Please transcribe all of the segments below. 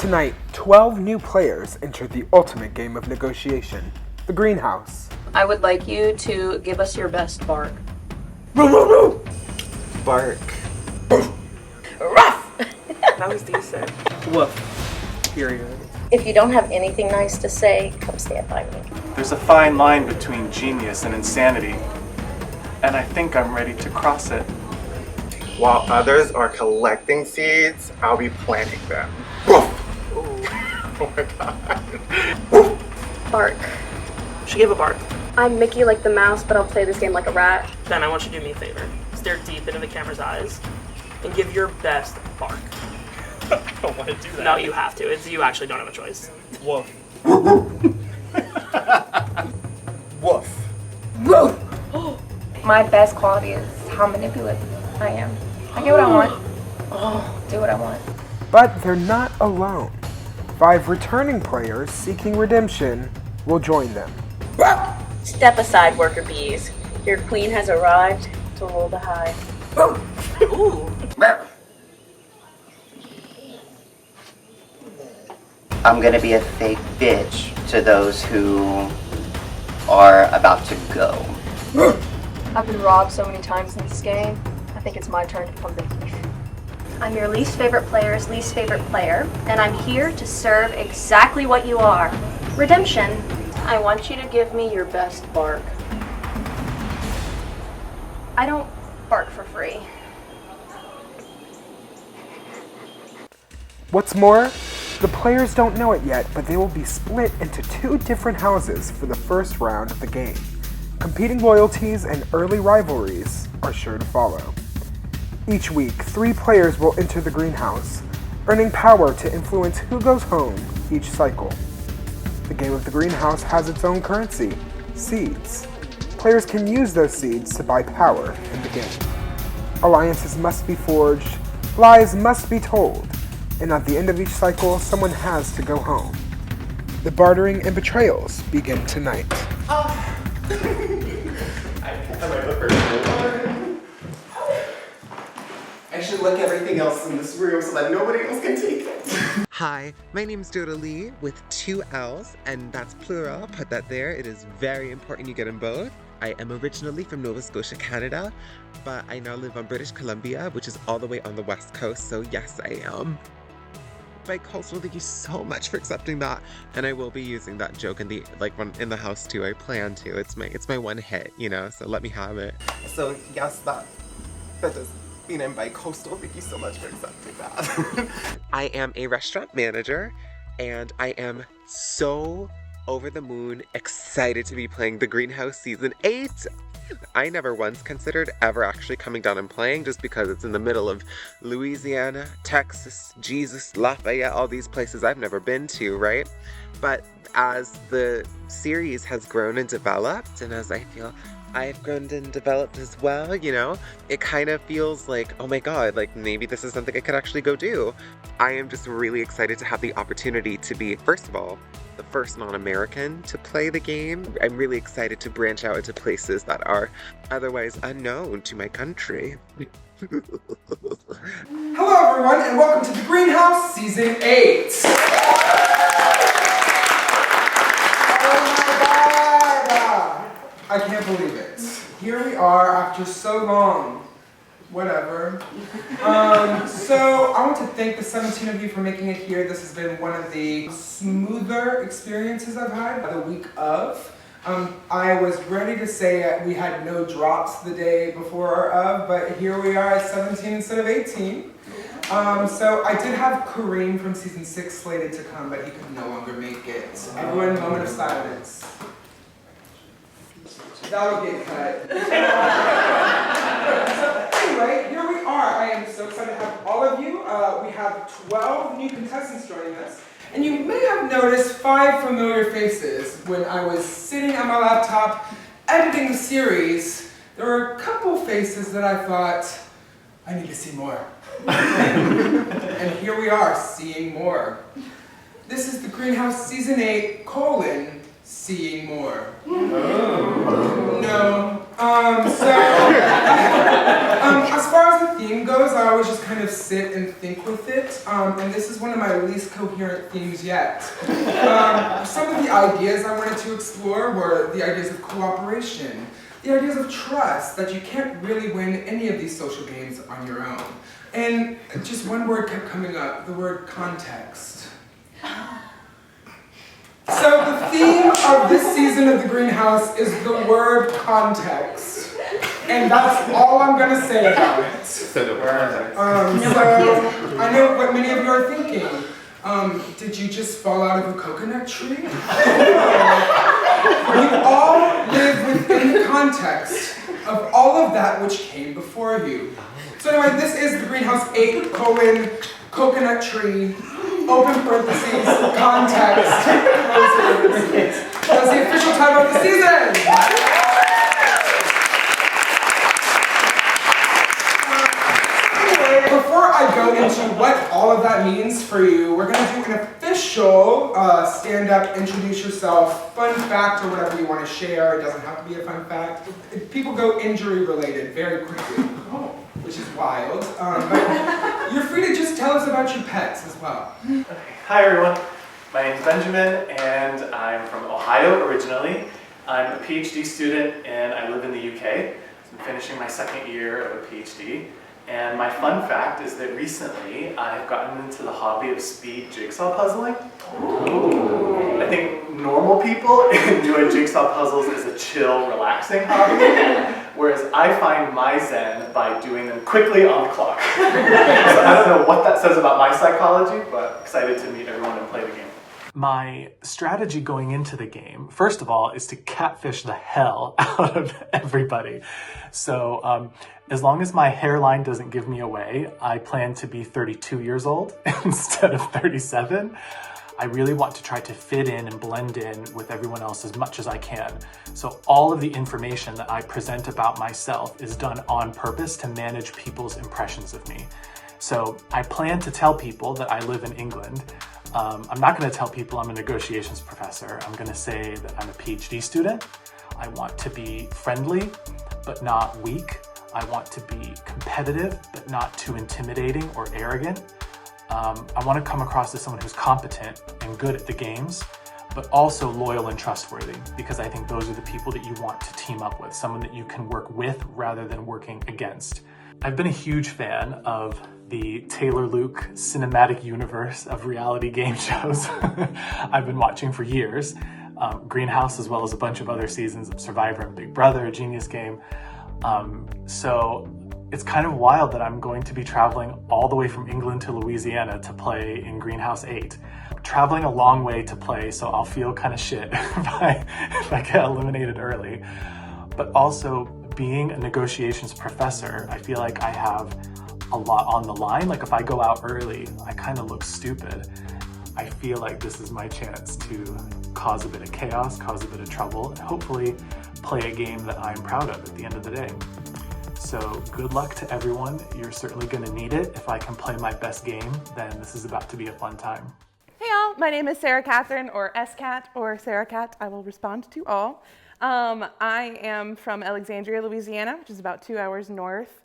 Tonight, 12 new players enter the ultimate game of negotiation, the greenhouse. I would like you to give us your best bark. Bark. Ruff! That was decent. Woof. Period. If you don't have anything nice to say, come stand by me. There's a fine line between genius and insanity, and I think I'm ready to cross it. While others are collecting seeds, I'll be planting them. Woof! Oh my god. Woof! Bark. She gave a bark. I'm Mickey like the mouse, but I'll play this game like a rat. Then I want you to do me a favor. Stare deep into the camera's eyes and give your best bark. I don't want to do that. No, you have to. You actually don't have a choice. Woof. Woof. My best quality is how manipulative I am. I get what I want. Do what I want. But they're not alone. 5 returning players seeking redemption will join them. Step aside, worker bees. Your queen has arrived to rule the hive. Ooh. I'm gonna be a fake bitch to those who are about to go. I've been robbed so many times in this game. I think it's my turn to become the thief. I'm your least favorite player's least favorite player, and I'm here to serve exactly what you are. Redemption. I want you to give me your best bark. I don't bark for free. What's more, the players don't know it yet, but they will be split into 2 different houses for the first round of the game. Competing loyalties and early rivalries are sure to follow. Each week, 3 players will enter the greenhouse, earning power to influence who goes home each cycle. The game of the greenhouse has its own currency, seeds. Players can use those seeds to buy power in the game. Alliances must be forged, lies must be told, and at the end of each cycle, someone has to go home. The bartering and betrayals begin tonight. I should look everything else in this room so that nobody else can take it. Hi, my name's Doda Lee with 2 L's, and that's plural. Put that there. It is very important you get them both. I am originally from Nova Scotia, Canada, but I now live on British Columbia, which is all the way on the west coast, so yes, I am bicoastal. Thank you so much for accepting that, and I will be using that joke in the house too. I plan to. It's my one hit, you know, so let me have it. So yes, that does mean I'm bicoastal. Thank you so much for accepting that. I am a restaurant manager, and I am so over the moon excited to be playing the Greenhouse Season 8. I never once considered ever actually coming down and playing just because it's in the middle of Louisiana, Texas, Jesus, Lafayette, all these places I've never been to, right? But as the series has grown and developed, and as I feel I've grown and developed as well, you know, it kind of feels like, oh my god, like maybe this is something I could actually go do. I am just really excited to have the opportunity to be, first of all, the first non-American to play the game. I'm really excited to branch out into places that are otherwise unknown to my country. Hello everyone, and welcome to the Greenhouse Season 8! Oh my god! I can't believe it. Here we are after so long. Whatever. So I want to thank the 17 of you for making it here. This has been one of the smoother experiences I've had the week of. I was ready to say we had no drops the day before or of, but here we are at 17 instead of 18. So I did have Kareem from season 6 slated to come, but he could no longer make it. Everyone, moment of silence. That'll get cut. Anyway, here we are. I am so excited to have all of you. We have 12 new contestants joining us. And you may have noticed 5 familiar faces when I was sitting at my laptop editing the series. There were a couple faces that I thought, I need to see more. And here we are, seeing more. This is the Greenhouse Season 8, seeing more. No. As far as the theme goes, I always just kind of sit and think with it, and this is one of my least coherent themes yet. Some of the ideas I wanted to explore were the ideas of cooperation, the ideas of trust, that you can't really win any of these social games on your own. And just one word kept coming up, the word context. So the theme of this season of The Greenhouse is the word context. And that's all I'm gonna say about it. So I know what many of you are thinking. Did you just fall out of a coconut tree? You all live within the context of all of that which came before you. So anyway, this is The Greenhouse 8, coconut tree, open parentheses, context, close parentheses. That's the official title of the season! Anyway, before I go into what all of that means for you, we're going to do an official stand-up, introduce yourself, fun fact, or whatever you want to share. It doesn't have to be a fun fact. People go injury-related very quickly. Which is wild, but you're free to just tell us about your pets as well. Okay. Hi everyone, my name is Benjamin and I'm from Ohio originally. I'm a PhD student and I live in the UK. I'm finishing my second year of a PhD. And my fun fact is that recently I've gotten into the hobby of speed jigsaw puzzling. Ooh. I think normal people enjoy jigsaw puzzles as a chill, relaxing hobby. Whereas I find my zen by doing them quickly on the clock. So I don't know what that says about my psychology, but excited to meet everyone and play the game. My strategy going into the game, first of all, is to catfish the hell out of everybody. So as long as my hairline doesn't give me away, I plan to be 32 years old instead of 37. I really want to try to fit in and blend in with everyone else as much as I can. So all of the information that I present about myself is done on purpose to manage people's impressions of me. So I plan to tell people that I live in England. I'm not going to tell people I'm a negotiations professor. I'm going to say that I'm a PhD student. I want to be friendly, but not weak. I want to be competitive, but not too intimidating or arrogant. I want to come across as someone who's competent and good at the games, but also loyal and trustworthy, because I think those are the people that you want to team up with, someone that you can work with rather than working against. I've been a huge fan of the Taylor Luke cinematic universe of reality game shows I've been watching for years. Greenhouse, as well as a bunch of other seasons of Survivor and Big Brother, Genius Game. So it's kind of wild that I'm going to be traveling all the way from England to Louisiana to play in Greenhouse 8. Traveling a long way to play, so I'll feel kind of shit if I get eliminated early. But also, being a negotiations professor, I feel like I have a lot on the line. Like if I go out early, I kind of look stupid. I feel like this is my chance to cause a bit of chaos, cause a bit of trouble, and hopefully play a game that I'm proud of at the end of the day. So good luck to everyone. You're certainly going to need it. If I can play my best game, then this is about to be a fun time. Hey y'all, my name is Sarah Catherine, or SCat, or Sarah Cat. I will respond to all. I am from Alexandria, Louisiana, which is about 2 hours north.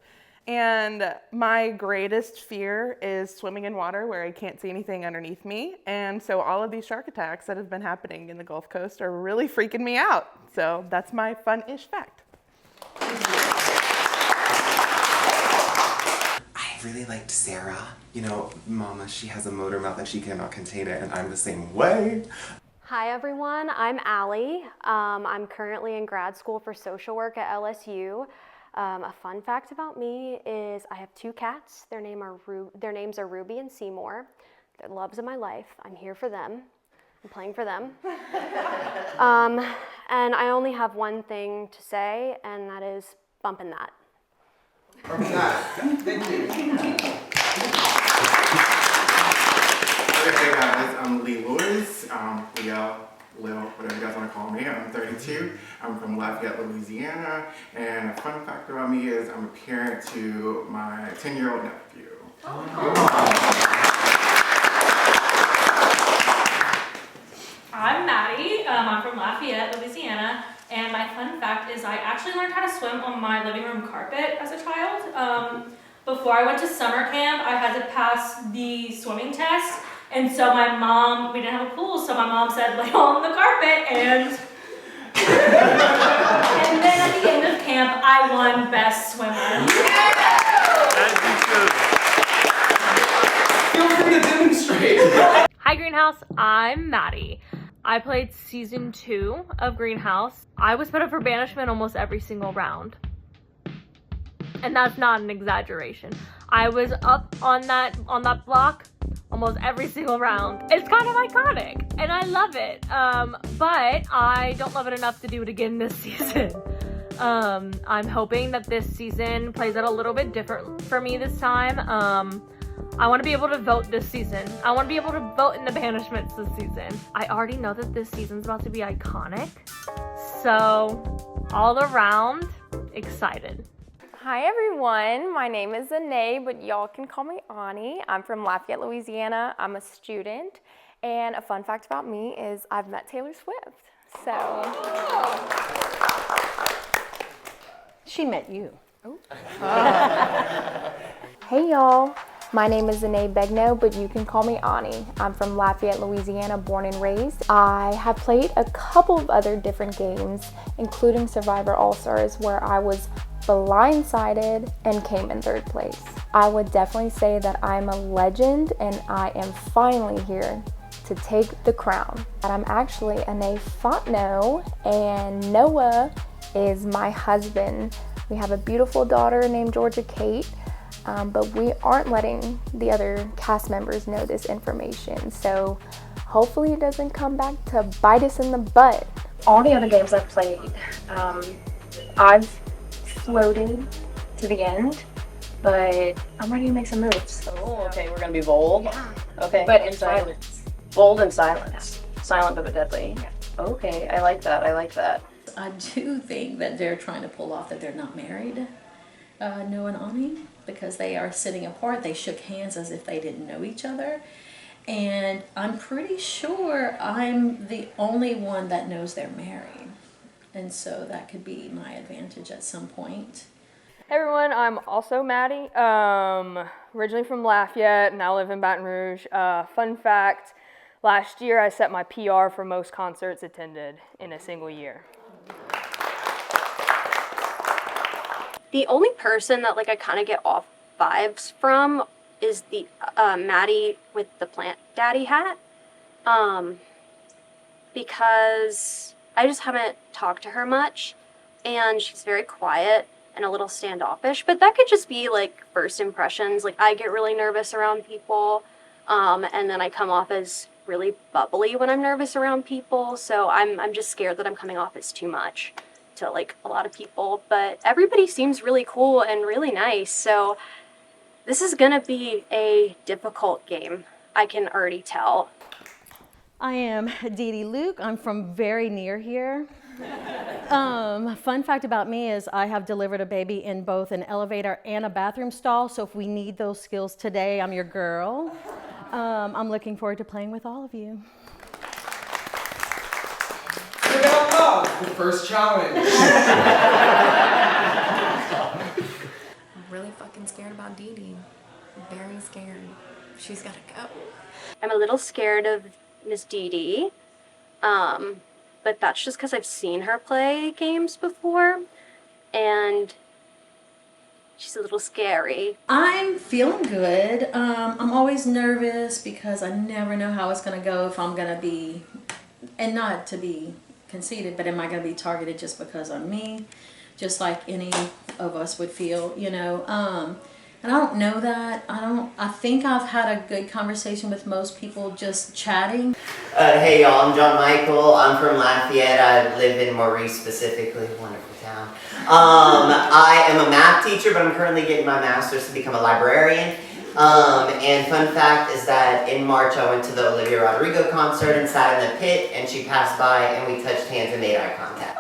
And my greatest fear is swimming in water where I can't see anything underneath me. And so all of these shark attacks that have been happening in the Gulf Coast are really freaking me out. So that's my fun-ish fact. I really liked Sarah. You know, Mama, she has a motor mouth and she cannot contain it, and I'm the same way. Hi everyone, I'm Allie. I'm currently in grad school for social work at LSU. A fun fact about me is I have 2 cats. Their names are Ruby and Seymour. They're the loves of my life. I'm here for them. I'm playing for them. And I only have one thing to say, and that is bumpin' that. Bumpin' that. Thank you. Hey guys, I'm Lee Lewis. Leo, whatever you guys want to call me. I'm 32. I'm from Lafayette, Louisiana. And a fun fact about me is I'm a parent to my 10-year-old nephew. I'm Maddie. I'm from Lafayette. Lafayette, Louisiana, and my fun fact is I actually learned how to swim on my living room carpet as a child. Before I went to summer camp, I had to pass the swimming test, and so my mom, we didn't have a pool, so my mom said lay on the carpet, and and then at the end of camp, I won best swimmer. Feel free to demonstrate. Hi Greenhouse, I'm Maddie. I played season 2 of Greenhouse. I was put up for banishment almost every single round. And that's not an exaggeration. I was up on that block almost every single round. It's kind of iconic and I love it. But I don't love it enough to do it again this season. I'm hoping that this season plays out a little bit different for me this time. I want to be able to vote this season. I want to be able to vote in the banishments this season. I already know that this season's about to be iconic. So, all around, excited. Hi everyone, my name is Anae, but y'all can call me Ani. I'm from Lafayette, Louisiana. I'm a student, and a fun fact about me is I've met Taylor Swift. So, she met you. Hey y'all, my name is Anae Begno, but you can call me Ani. I'm from Lafayette, Louisiana, born and raised. I have played a couple of other different games, including Survivor All-Stars, where I was blindsided and came in 3rd place. I would definitely say that I'm a legend and I am finally here to take the crown. And I'm actually Anae Fontenot, and Noah is my husband. We have a beautiful daughter named Georgia Kate. But we aren't letting the other cast members know this information. So hopefully it doesn't come back to bite us in the butt. All the other games I've played, I've floated to the end, but I'm ready to make some moves. Oh, okay, we're gonna be bold. Yeah. Okay. But in silence. Bold and silence. Silent but deadly. Yeah. Okay, I like that, I like that. I do think that they're trying to pull off that they're not married, Noah and Ani, because they are sitting apart. They shook hands as if they didn't know each other. And I'm pretty sure I'm the only one that knows they're married. And so that could be my advantage at some point. Hey everyone, I'm also Maddie. Originally from Lafayette, now live in Baton Rouge. Fun fact, last year I set my PR for most concerts attended in a single year. The only person that I kind of get off vibes from is the Maddie with the Plant Daddy hat, because I just haven't talked to her much, and she's very quiet and a little standoffish. But that could just be first impressions. I get really nervous around people, and then I come off as really bubbly when I'm nervous around people. So I'm just scared that I'm coming off as too much to a lot of people, but everybody seems really cool and really nice, so this is gonna be a difficult game. I can already tell. I am Dee Dee Luke. I'm from very near here. Fun fact about me is I have delivered a baby in both an elevator and a bathroom stall, so if we need those skills today, I'm your girl. I'm looking forward to playing with all of you. The first challenge. I'm really fucking scared about Dee Dee. I'm very scared. She's gotta go. I'm a little scared of Miss Dee Dee, but that's just because I've seen her play games before, and she's a little scary. I'm feeling good. I'm always nervous because I never know how it's gonna go, if I'm gonna be, and not to be conceited, but am I going to be targeted just because I'm me, just like any of us would feel, and I don't know that. I think I've had a good conversation with most people just chatting. Hey y'all, I'm John Michael. I'm from Lafayette. I live in Maurice specifically, wonderful town. I am a math teacher, but I'm currently getting my master's to become a librarian. And fun fact is that in March I went to the Olivia Rodrigo concert and sat in the pit, and she passed by and we touched hands and made eye contact.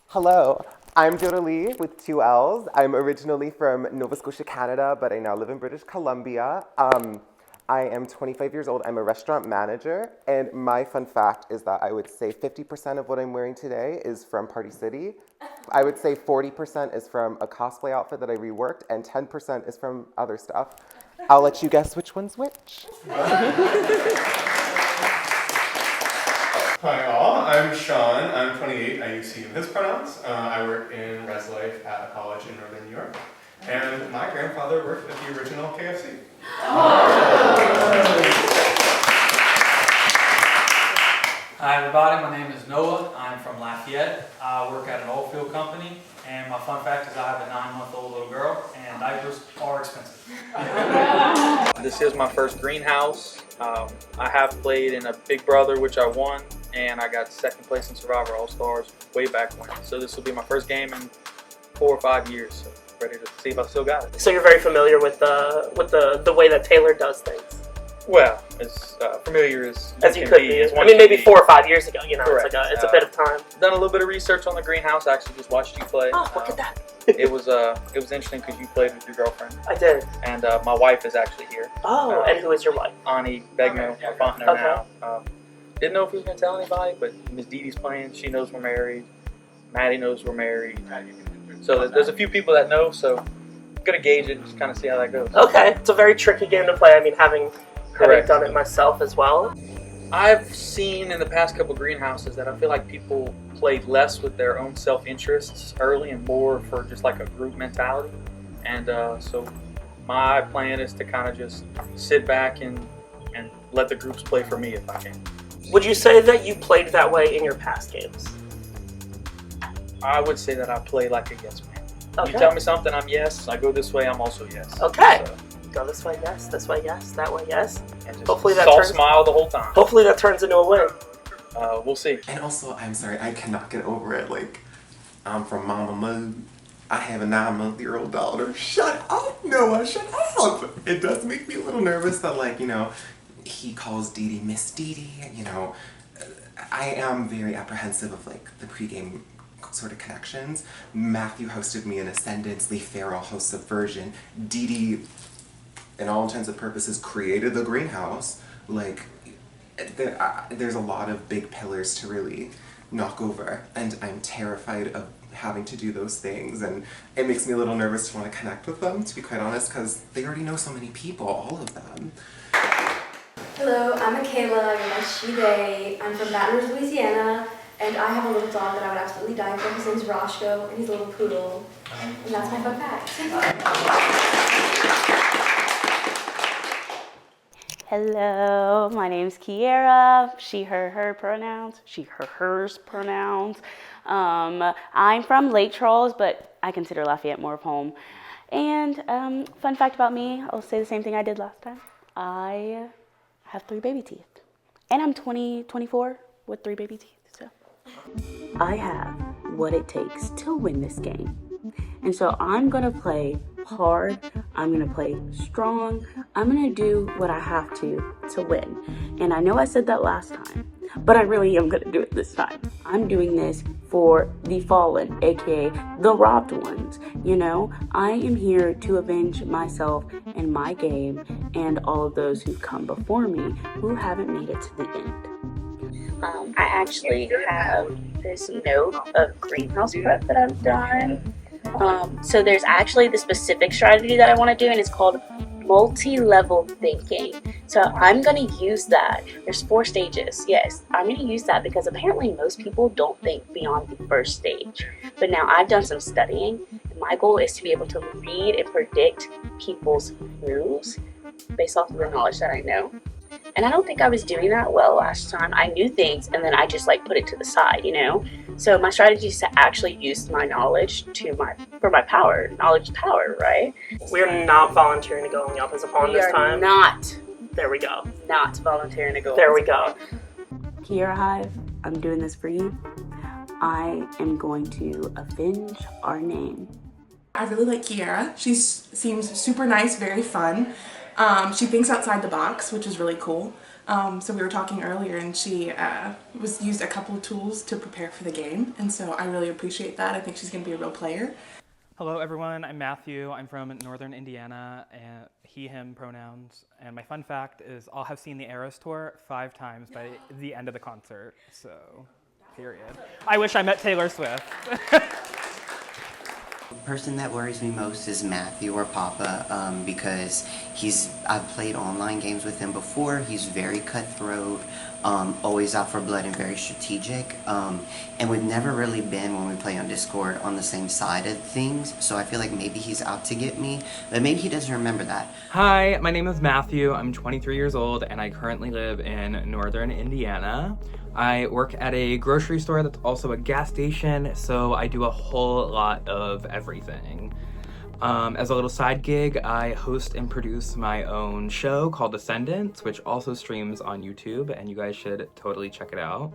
Hello, I'm Jodalee with 2 L's. I'm originally from Nova Scotia, Canada, but I now live in British Columbia. I am 25 years old. I'm a restaurant manager, and my fun fact is that I would say 50% of what I'm wearing today is from Party City. I would say 40% is from a cosplay outfit that I reworked, and 10% is from other stuff. I'll let you guess which one's which. Hi all, I'm Sean. I'm 28. I use he and his pronouns. I work in res life at a college in northern New York. And my grandfather worked at the original KFC. Hi everybody, my name is Noah. I'm from Lafayette. I work at an oil field company, and my fun fact is I have a 9-month-old little girl, and diapers are expensive. This is my first greenhouse. I have played in a Big Brother, which I won, and I got second place in Survivor All-Stars way back when. So this will be my first game in 4 or 5 years. So ready to see if I still got it. So you're very familiar with the way that Taylor does things. Well, as familiar as you could be. I mean, maybe 4 or 5 years ago. You know, correct. It's a bit of time. Done a little bit of research on the greenhouse. I actually just watched you play. Oh, look at that. It was interesting because you played with your girlfriend. I did. And my wife is actually here. Oh, and who is your wife? Ani Begno, my partner Okay. now. Didn't know if we was gonna tell anybody, but Miss Dee Dee's playing. She knows we're married. Maddie knows we're married. So there's a few people that know. So I'm gonna gauge it and just kind of see how that goes. Okay, it's a very tricky game to play. I mean, having done it myself as well. I've seen in the past couple greenhouses that I feel like people played less with their own self-interests early and more for just like a group mentality. And so my plan is to kind of just sit back and let the groups play for me if I can. Would you say that you played that way in your past games? I would say that I play like a yes man. Okay. You tell me something, I'm yes. I go this way, I'm also yes. Okay. So, go this way, yes. This way, yes. That way, yes. and just Hopefully that soft turns. smile the whole time. Hopefully that turns into a win. We'll see. And also, I'm sorry, I cannot get over it. Like, I'm from Mama Mood. I have a 9-month-old daughter. Shut up, Noah, shut up! It does make me a little nervous that, like, you know, he calls Dee Dee Miss Dee Dee, you know. I am very apprehensive of, like, the pregame sort of connections. Matthew hosted me in Ascendance, Lee Farrell hosts Subversion. Dee Dee, in all intents and purposes, created the greenhouse. Like, there's a lot of big pillars to really knock over, and I'm terrified of having to do those things, and it makes me a little nervous to want to connect with them, to be quite honest, because they already know so many people, all of them. Hello, I'm Michaela, you're my she-they. I'm from Baton Rouge, Louisiana, and I have a little dog that I would absolutely die for. His name's Roscoe, and he's a little poodle. And that's my fun fact. Hello, my name's Kiera. She, her pronouns. She, hers pronouns. I'm from Lake Charles, but I consider Lafayette more of home. And fun fact about me, I'll say the same thing I did last time. I have 3 baby teeth. And I'm 24 with 3 baby teeth. So I have what it takes to win this game. And so I'm gonna play hard, I'm gonna play strong, I'm gonna do what I have to win. And I know I said that last time, but I really am gonna do it this time. I'm doing this for the fallen, aka the robbed ones. You know, I am here to avenge myself and my game and all of those who've come before me who haven't made it to the end. I actually have this note of greenhouse prep that I've done. So there's actually the specific strategy that I want to do, and it's called multi-level thinking. So I'm going to use that. There's 4 stages. Yes, I'm going to use that because apparently most people don't think beyond the first stage. But now I've done some studying, and my goal is to be able to read and predict people's moves based off of the knowledge that I know. And I don't think I was doing that well last time. I knew things and then I just like put it to the side, you know? So my strategy is to actually use my knowledge for my power. Knowledge is power, right? We're not volunteering to go on the opposite pond this time. We are not. There we go. Not volunteering to go. There we go. Kiera Hive, I'm doing this for you. I am going to avenge our name. I really like Kiera. She seems super nice, very fun. She thinks outside the box, which is really cool. So we were talking earlier, and she used a couple of tools to prepare for the game, and so I really appreciate that. I think she's going to be a real player. Hello everyone, I'm Matthew. I'm from Northern Indiana, and he, him pronouns. And my fun fact is I'll have seen the Eras Tour 5 times by the end of the concert, so period. I wish I met Taylor Swift. The person that worries me most is Matthew or Papa, because I've played online games with him before. He's very cutthroat, always out for blood and very strategic. And we've never really been, when we play on Discord, on the same side of things. So I feel like maybe he's out to get me, but maybe he doesn't remember that. Hi, my name is Matthew. I'm 23 years old and I currently live in Northern Indiana. I work at a grocery store that's also a gas station, so I do a whole lot of everything. As a little side gig, I host and produce my own show called Ascendants, which also streams on YouTube, and you guys should totally check it out.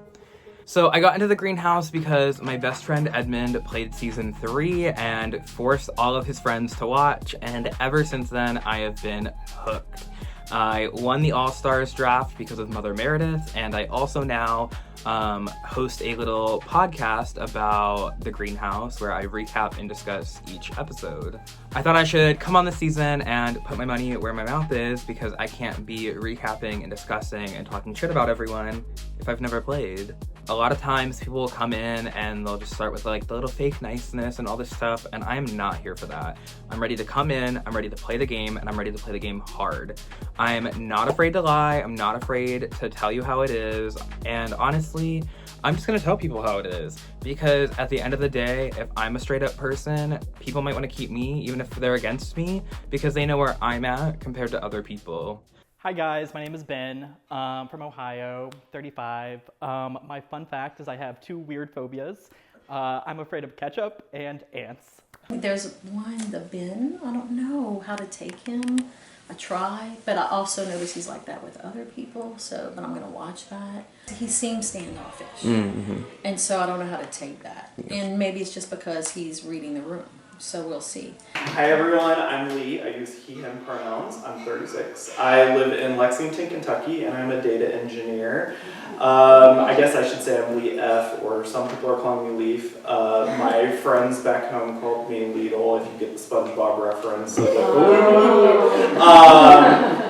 So I got into the greenhouse because my best friend Edmund played season 3 and forced all of his friends to watch, and ever since then I have been hooked. I won the All-Stars draft because of Mother Meredith, and I also now host a little podcast about the greenhouse where I recap and discuss each episode. I thought I should come on this season and put my money where my mouth is because I can't be recapping and discussing and talking shit about everyone if I've never played. A lot of times people will come in and they'll just start with like the little fake niceness and all this stuff, and I'm not here for that. I'm ready to come in, I'm ready to play the game, and I'm ready to play the game hard. I'm not afraid to lie, I'm not afraid to tell you how it is, and honestly, I'm just gonna tell people how it is. Because at the end of the day, if I'm a straight up person, people might wanna keep me even if they're against me because they know where I'm at compared to other people. Hi guys, my name is Ben, from Ohio, 35. My fun fact is I have 2 weird phobias. I'm afraid of ketchup and ants. There's one, the Ben. I don't know how to take him. I try, but I also notice he's like that with other people, but I'm gonna watch that. He seems standoffish, and so I don't know how to take that. And maybe it's just because he's reading the room. So we'll see. Hi everyone, I'm Lee. I use he, him pronouns. I'm 36. I live in Lexington, Kentucky, and I'm a data engineer. I guess I should say I'm Lee F, or some people are calling me Leaf. My friends back home called me Leedle, if you get the SpongeBob reference. So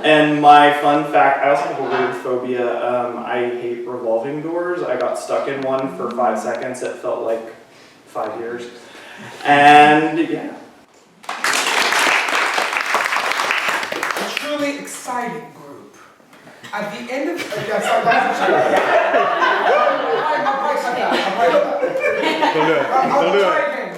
and my fun fact, I also have a weird phobia. I hate revolving doors. I got stuck in one for 5 seconds. It felt like 5 years. And yeah. A truly exciting group. At the end of Don't do it.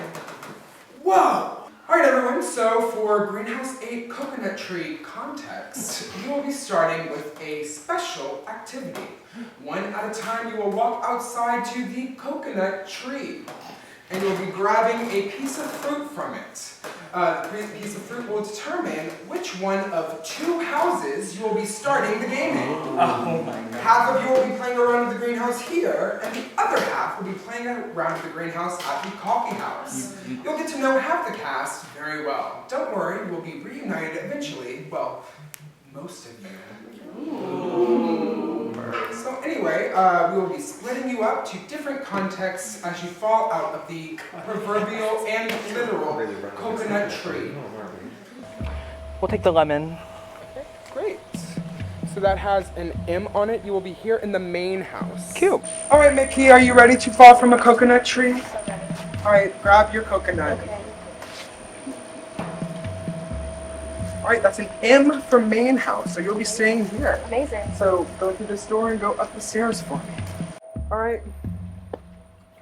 Whoa! Alright everyone, so for Greenhouse 8 Coconut Tree context, you will be starting with a special activity. One at a time, you will walk outside to the coconut tree. And you'll be grabbing a piece of fruit from it. The piece of fruit will determine which one of 2 houses you will be starting the game in. Oh my God. Half of you will be playing around with the greenhouse here, and the other half will be playing around with the greenhouse at the coffee house. You'll get to know half the cast very well. Don't worry, you will be reunited eventually. Well, most of you. Ooh. So anyway, we will be splitting you up to different contexts as you fall out of the proverbial and literal coconut tree. We'll take the lemon. Okay, great. So that has an M on it. You will be here in the main house. Cute. All right, Mickey, are you ready to fall from a coconut tree? Okay. All right, grab your coconut. Okay. All right, that's an M for main house, so you'll be staying here. Amazing. So go through this door and go up the stairs for me. All right,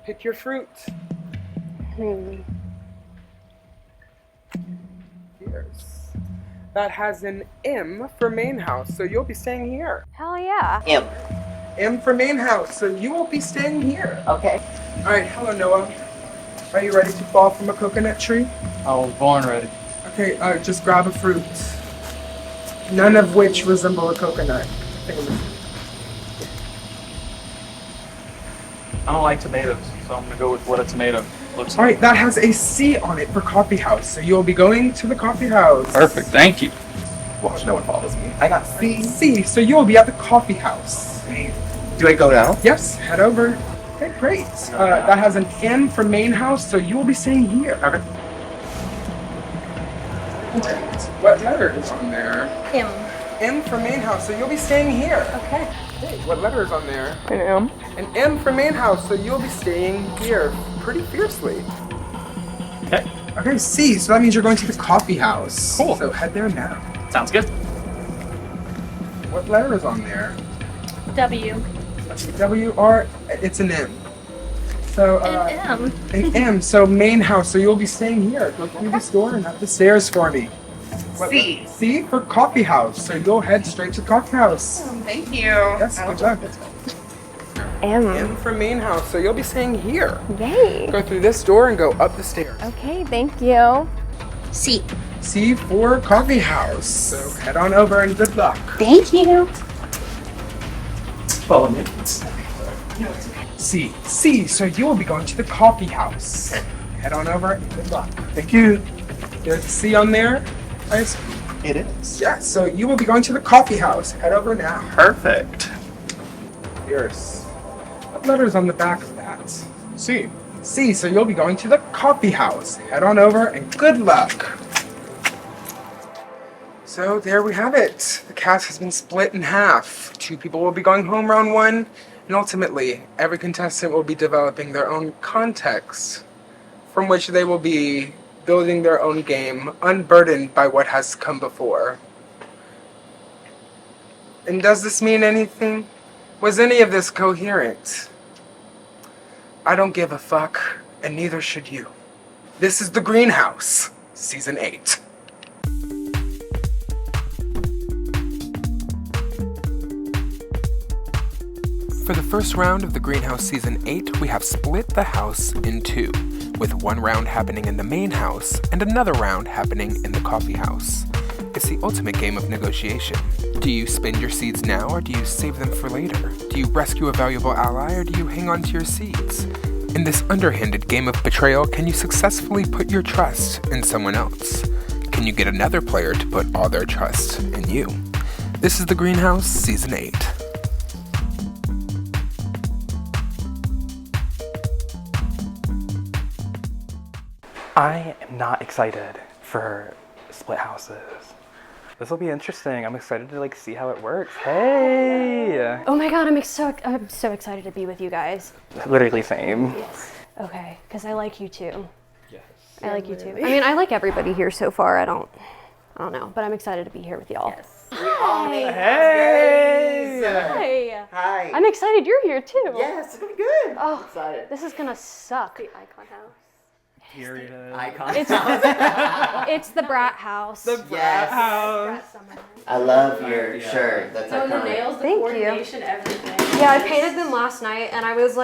pick your fruit. Here's. That has an M for main house, so you'll be staying here. Hell yeah. M for main house, so you will be staying here. Okay. All right, hello Noah. Are you ready to fall from a coconut tree? I was born ready. Okay, just grab a fruit. None of which resemble a coconut. I don't like tomatoes, so I'm gonna go with what a tomato looks like. Alright, that has a C on it for coffee house, so you'll be going to the coffee house. Perfect, thank you. Watch, no one follows me. I got C. C, so you'll be at the coffee house. Do I go now? Yes, head over. Okay, great. That has an M for main house, so you will be staying here. Okay. What letter is on there? M. M for main house, so you'll be staying here. Okay. Hey, what letter is on there? An M. An M for main house, so you'll be staying here pretty fiercely. Okay. Okay, C, so that means you're going to the coffee house. Cool. So head there now. Sounds good. What letter is on there? W. W-R, it's an M. So, M. An M, so main house, so you'll be staying here. Go through this door and up the stairs for me. C. C for coffee house, so you'll head straight to the coffee house. Thank you. Yes, good luck. M. M for main house, so you'll be staying here. Yay. Go through this door and go up the stairs. Okay, thank you. C. C for coffee house, so head on over and good luck. Thank you. Follow me. C. C, so you will be going to the coffee house. Head on over and good luck. Thank you. There's a C on there. I assume. It is. Yeah, so you will be going to the coffee house. Head over now. Perfect. Fierce. What letter's on the back of that? C. C, so you'll be going to the coffee house. Head on over and good luck. So there we have it. The cast has been split in half. 2 people will be going home round 1, and ultimately, every contestant will be developing their own context, from which they will be building their own game, unburdened by what has come before. And does this mean anything? Was any of this coherent? I don't give a fuck, and neither should you. This is The Greenhouse, Season 8. For the first round of The Greenhouse Season 8, we have split the house in 2, with 1 round happening in the main house and another round happening in the coffee house. It's the ultimate game of negotiation. Do you spend your seeds now or do you save them for later? Do you rescue a valuable ally or do you hang on to your seeds? In this underhanded game of betrayal, can you successfully put your trust in someone else? Can you get another player to put all their trust in you? This is The Greenhouse Season 8. I am not excited for split houses. This will be interesting. I'm excited to see how it works. Hey! Oh my god, I'm so excited to be with you guys. Literally same. Yes. Okay, because I like you too. Yes. I like you too. I mean, I like everybody here so far. I don't know, but I'm excited to be here with y'all. Yes. We all make Hey! Hi. Hi. I'm excited you're here too. Yes, it's gonna be good. Oh, I'm excited. this is gonna suck. The Icon House. Here it is. Icon. It's the Brat House. The Brat Yes. House. I love your shirt. That's No, the iconic. nails, the Thank you. coordination, everything. Yeah, I painted them last night, and I was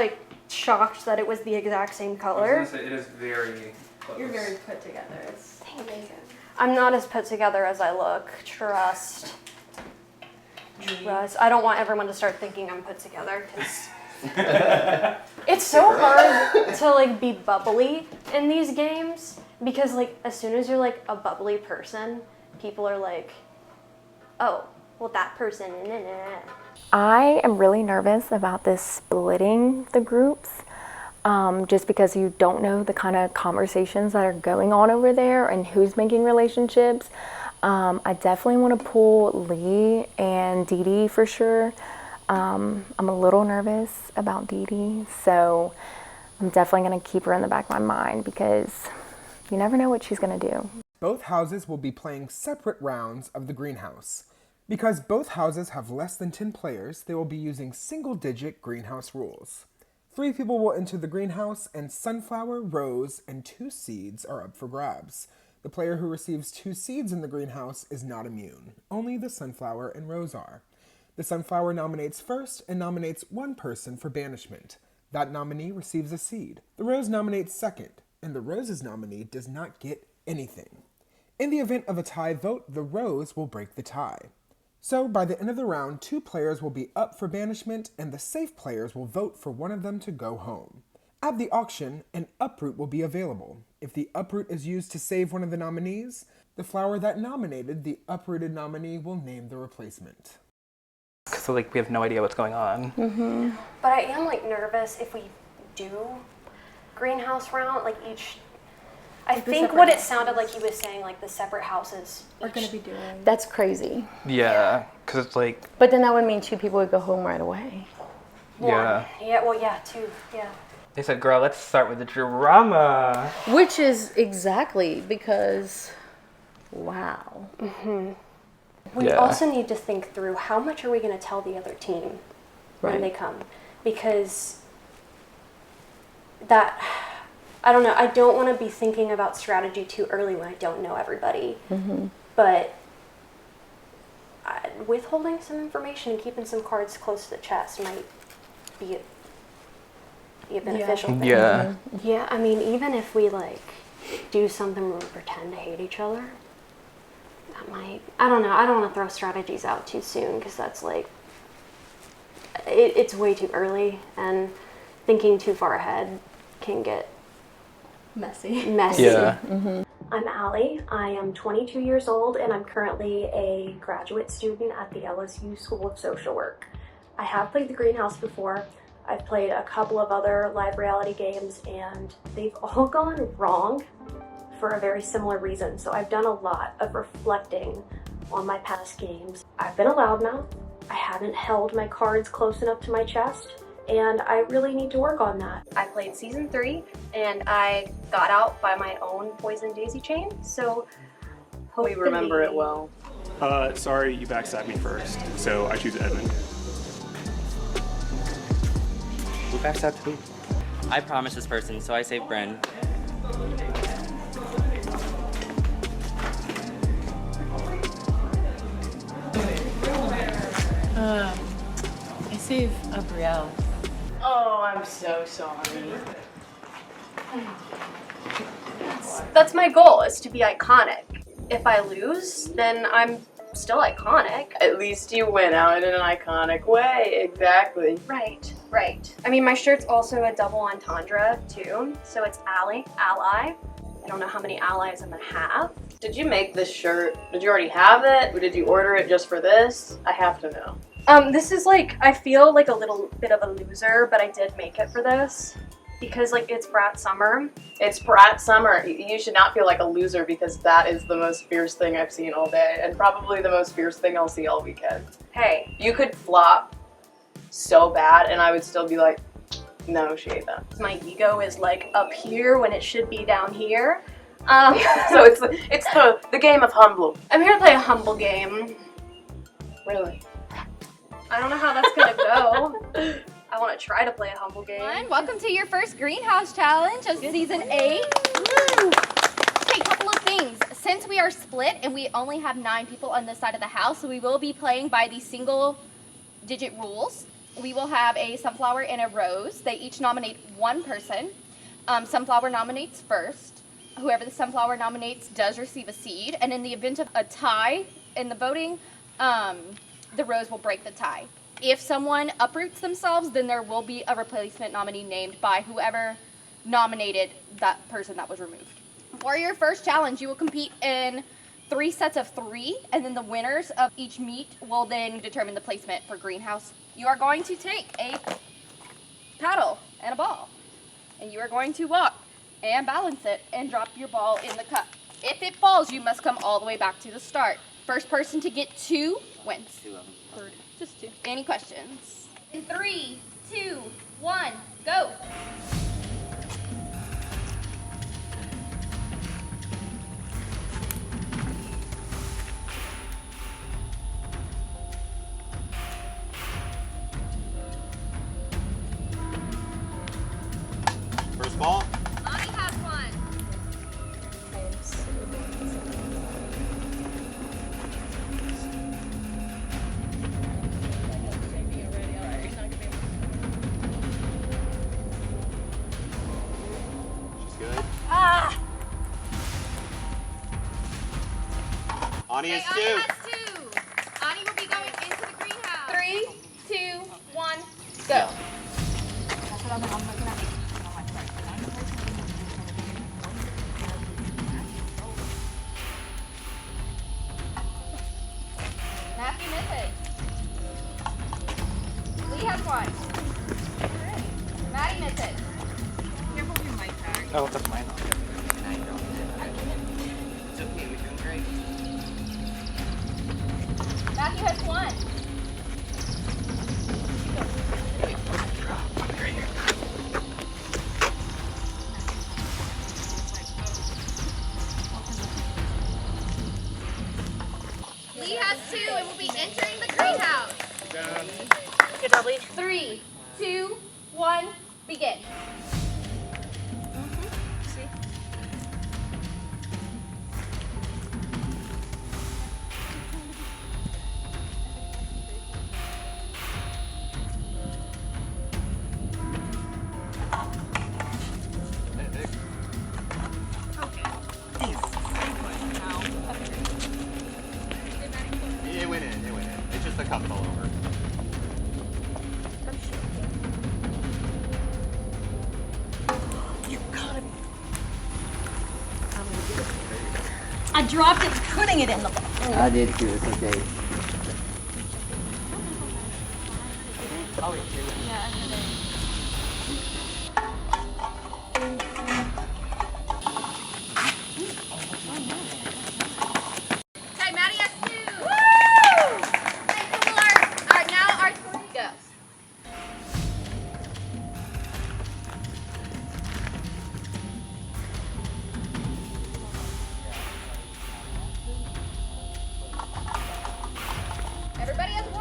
shocked that it was the exact same color. It is very close. You're very put together. It's amazing. I'm not as put together as I look. Trust. I don't want everyone to start thinking I'm put together because it's so hard to be bubbly in these games because as soon as you're a bubbly person, people are like, oh, well that person. I am really nervous about this splitting the groups, just because you don't know the kind of conversations that are going on over there and who's making relationships. I definitely want to pull Lee and Dee Dee for sure. I'm a little nervous about Dee Dee, so I'm definitely going to keep her in the back of my mind because you never know what she's going to do. Both houses will be playing separate rounds of the greenhouse. Because both houses have less than 10 players, they will be using single-digit greenhouse rules. 3 people will enter the greenhouse, and Sunflower, Rose, and 2 seeds are up for grabs. The player who receives 2 seeds in the greenhouse is not immune. Only the Sunflower and Rose are. The Sunflower nominates first and nominates 1 person for banishment. That nominee receives a seed. The Rose nominates second, and the Rose's nominee does not get anything. In the event of a tie vote, the Rose will break the tie. So, by the end of the round, 2 players will be up for banishment, and the safe players will vote for one of them to go home. At the auction, an uproot will be available. If the uproot is used to save one of the nominees, the flower that nominated the uprooted nominee will name the replacement. So we have no idea what's going on. Mm-hmm. But I am nervous if we do greenhouse round, I think what it sounded like he was saying, like the separate houses We're gonna be doing. That's crazy. Yeah, because it's like, But then that would mean 2 people would go home right away. yeah. Yeah, well, yeah, 2, yeah. They said, girl, let's start with the drama. Which is exactly because, wow. We Yeah. also need to think through how much are we going to tell the other team when Right. they come, because that, I don't know, I don't want to be thinking about strategy too early when I don't know everybody, but withholding some information and keeping some cards close to the chest might be a beneficial thing. Yeah. Yeah, I mean, even if we like do something where we pretend to hate each other, that might, I don't know, I don't want to throw strategies out too soon because that's like, it's way too early, and thinking too far ahead can get Messy. Yeah. I'm Allie. I am 22 years old and I'm currently a graduate student at the LSU School of Social Work. I have played the Greenhouse before. I've played a couple of other live reality games and they've all gone wrong for a very similar reason. So I've done a lot of reflecting on my past games. I've been a loudmouth. I haven't held my cards close enough to my chest, and I really need to work on that. I played season 3 and I got out by my own poison daisy chain, so hopefully... We remember it well. Sorry, you backstabbed me first, so I choose Edmund. Who backstabbed who? I promised this person, so I saved Bren. I saved Abrielle. Oh, I'm so sorry. That's my goal, is to be iconic. If I lose, then I'm still iconic. At least you went out in an iconic way, exactly. Right. I mean, my shirt's also a double entendre, too. So it's ally. I don't know how many allies I'm gonna have. Did you make this shirt? Did you already have it? Or did you order it just for this? I have to know. This is like, I feel like a little bit of a loser, but I did make it for this. Because, like, it's Brat Summer. It's Brat Summer. You should not feel like a loser because that is the most fierce thing I've seen all day. And probably the most fierce thing I'll see all weekend. Hey. You could flop so bad and I would still be like, no, she ate that. My ego is, like, up here when it should be down here. So it's the game of humble. I'm here to play a humble game. Really? I don't know how that's gonna go. I want to try to play a humble game. Welcome to your first Greenhouse Challenge of Season 8. Woo! Okay, couple of things. Since we are split and we only have 9 people on this side of the house, so we will be playing by the single-digit rules. We will have a sunflower and a rose. They each nominate one person. Sunflower nominates first. Whoever the sunflower nominates does receive a seed. And in the event of a tie in the voting, the rose will break the tie. If someone uproots themselves, then there will be a replacement nominee named by whoever nominated that person that was removed. For your first challenge, you will compete in 3 sets of 3, and then the winners of each meet will then determine the placement for Greenhouse. You are going to take a paddle and a ball, and you are going to walk and balance it and drop your ball in the cup. If it falls, you must come all the way back to the start. First person to get 2 wins. 2 of them. Just 2. Any questions? In 3, 2, 1, go. First ball. Lonnie has one. Ah! Ani is 2. Ani will be going into the greenhouse. 3, 2, 1, go. Matthew misses. Lee has one. Maddie misses. Oh, that's mine. Matthew has 1. Lee has 2 and will be entering the greenhouse. Good job, Lee. 3, 2, 1, begin. It went in. It's just a cup it all over. You gotta. I dropped it putting it in the bowl. I did too, it's okay. Okay, Maddie has 2. Woo! Okay, couple more. All right, now our 3 go. Everybody has 1.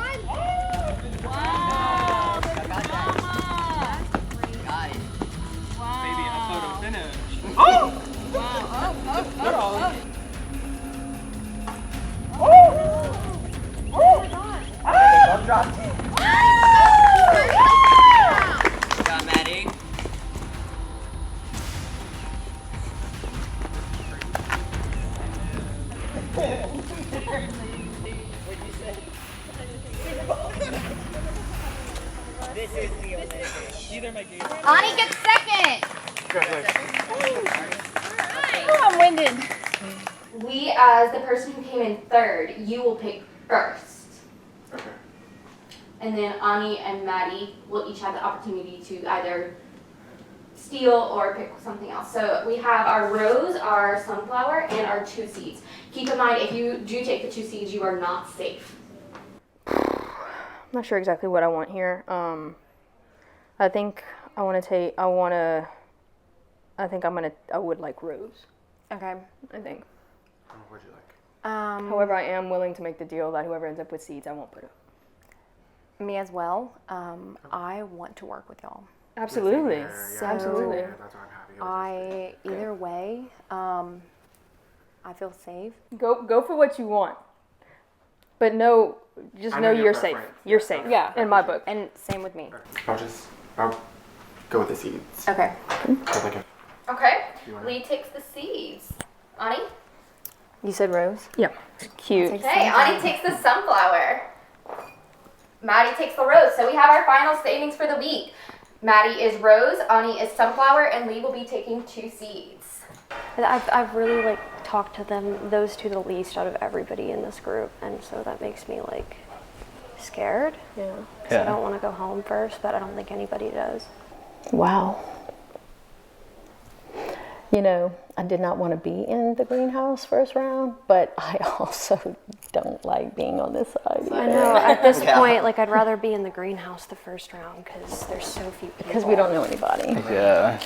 Wow. Maybe a photo finish. Oh! Got Maddie. Ani gets 2nd. Oh, I'm winded. Lee, as the person who came in 3rd, you will pick first. Okay. And then Ani and Maddie will each have the opportunity to either steal or pick something else. So we have our rose, our sunflower, and our 2 seeds. Keep in mind, if you do take the 2 seeds, you are not safe. I'm not sure exactly what I want here. I think I would like rose. Okay. I think. What'd you like? However, I am willing to make the deal that whoever ends up with seeds, I won't put it. Me as well. I want to work with y'all. Absolutely. So Absolutely. That's why I'm happy. Either way, I feel safe. Go for what you want. But just I know know your you're safe. preference. You're safe. Yeah. In my book. And same with me. I'll go with the seeds. Okay. I like it. Okay. You wanna- Lee takes the seeds. Ani? You said rose? Yeah. Cute. Okay, Ani takes the sunflower. Maddie takes the rose. So we have our final standings for the week. Maddie is rose, Ani is sunflower, and Lee will be taking 2 seeds. I've really talked to those 2 the least out of everybody in this group, and so that makes me scared. Yeah. 'Cause I don't want to go home first, but I don't think anybody does. Wow. You know, I did not want to be in the greenhouse first round, but I also don't like being on this side. I know. At this point, I'd rather be in the greenhouse the first round because there's so few people. Because we don't know anybody. Yeah.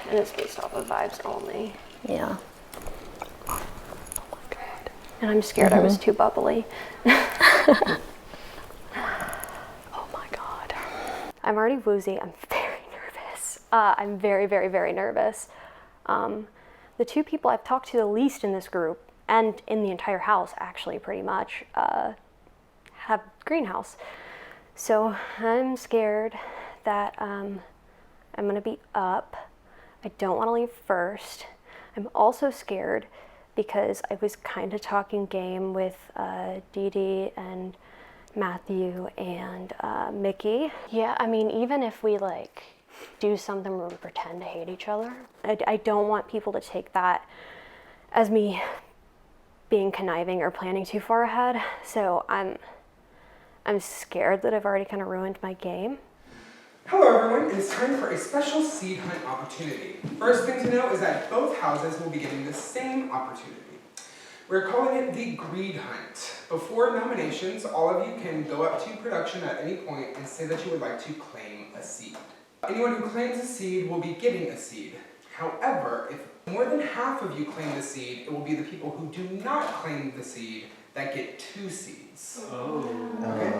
And it's based off of vibes only. Yeah. And I'm scared I was too bubbly. Oh my God. I'm already woozy. I'm very nervous. I'm very, very, very nervous. The 2 people I've talked to the least in this group, and in the entire house actually pretty much, have greenhouse. So I'm scared that I'm gonna be up. I don't wanna leave first. I'm also scared because I was kind of talking game with Dee Dee and Matthew and Mickey. Yeah, I mean, even if we do something where we pretend to hate each other, I don't want people to take that as me being conniving or planning too far ahead. So I'm scared that I've already kind of ruined my game. Hello everyone, it is time for a special seed hunt opportunity. First thing to know is that both houses will be getting the same opportunity. We're calling it the Greed Hunt. Before nominations, all of you can go up to production at any point and say that you would like to claim a seed. Anyone who claims a seed will be getting a seed. However, if more than half of you claim the seed, it will be the people who do not claim the seed that get 2 seeds. Okay?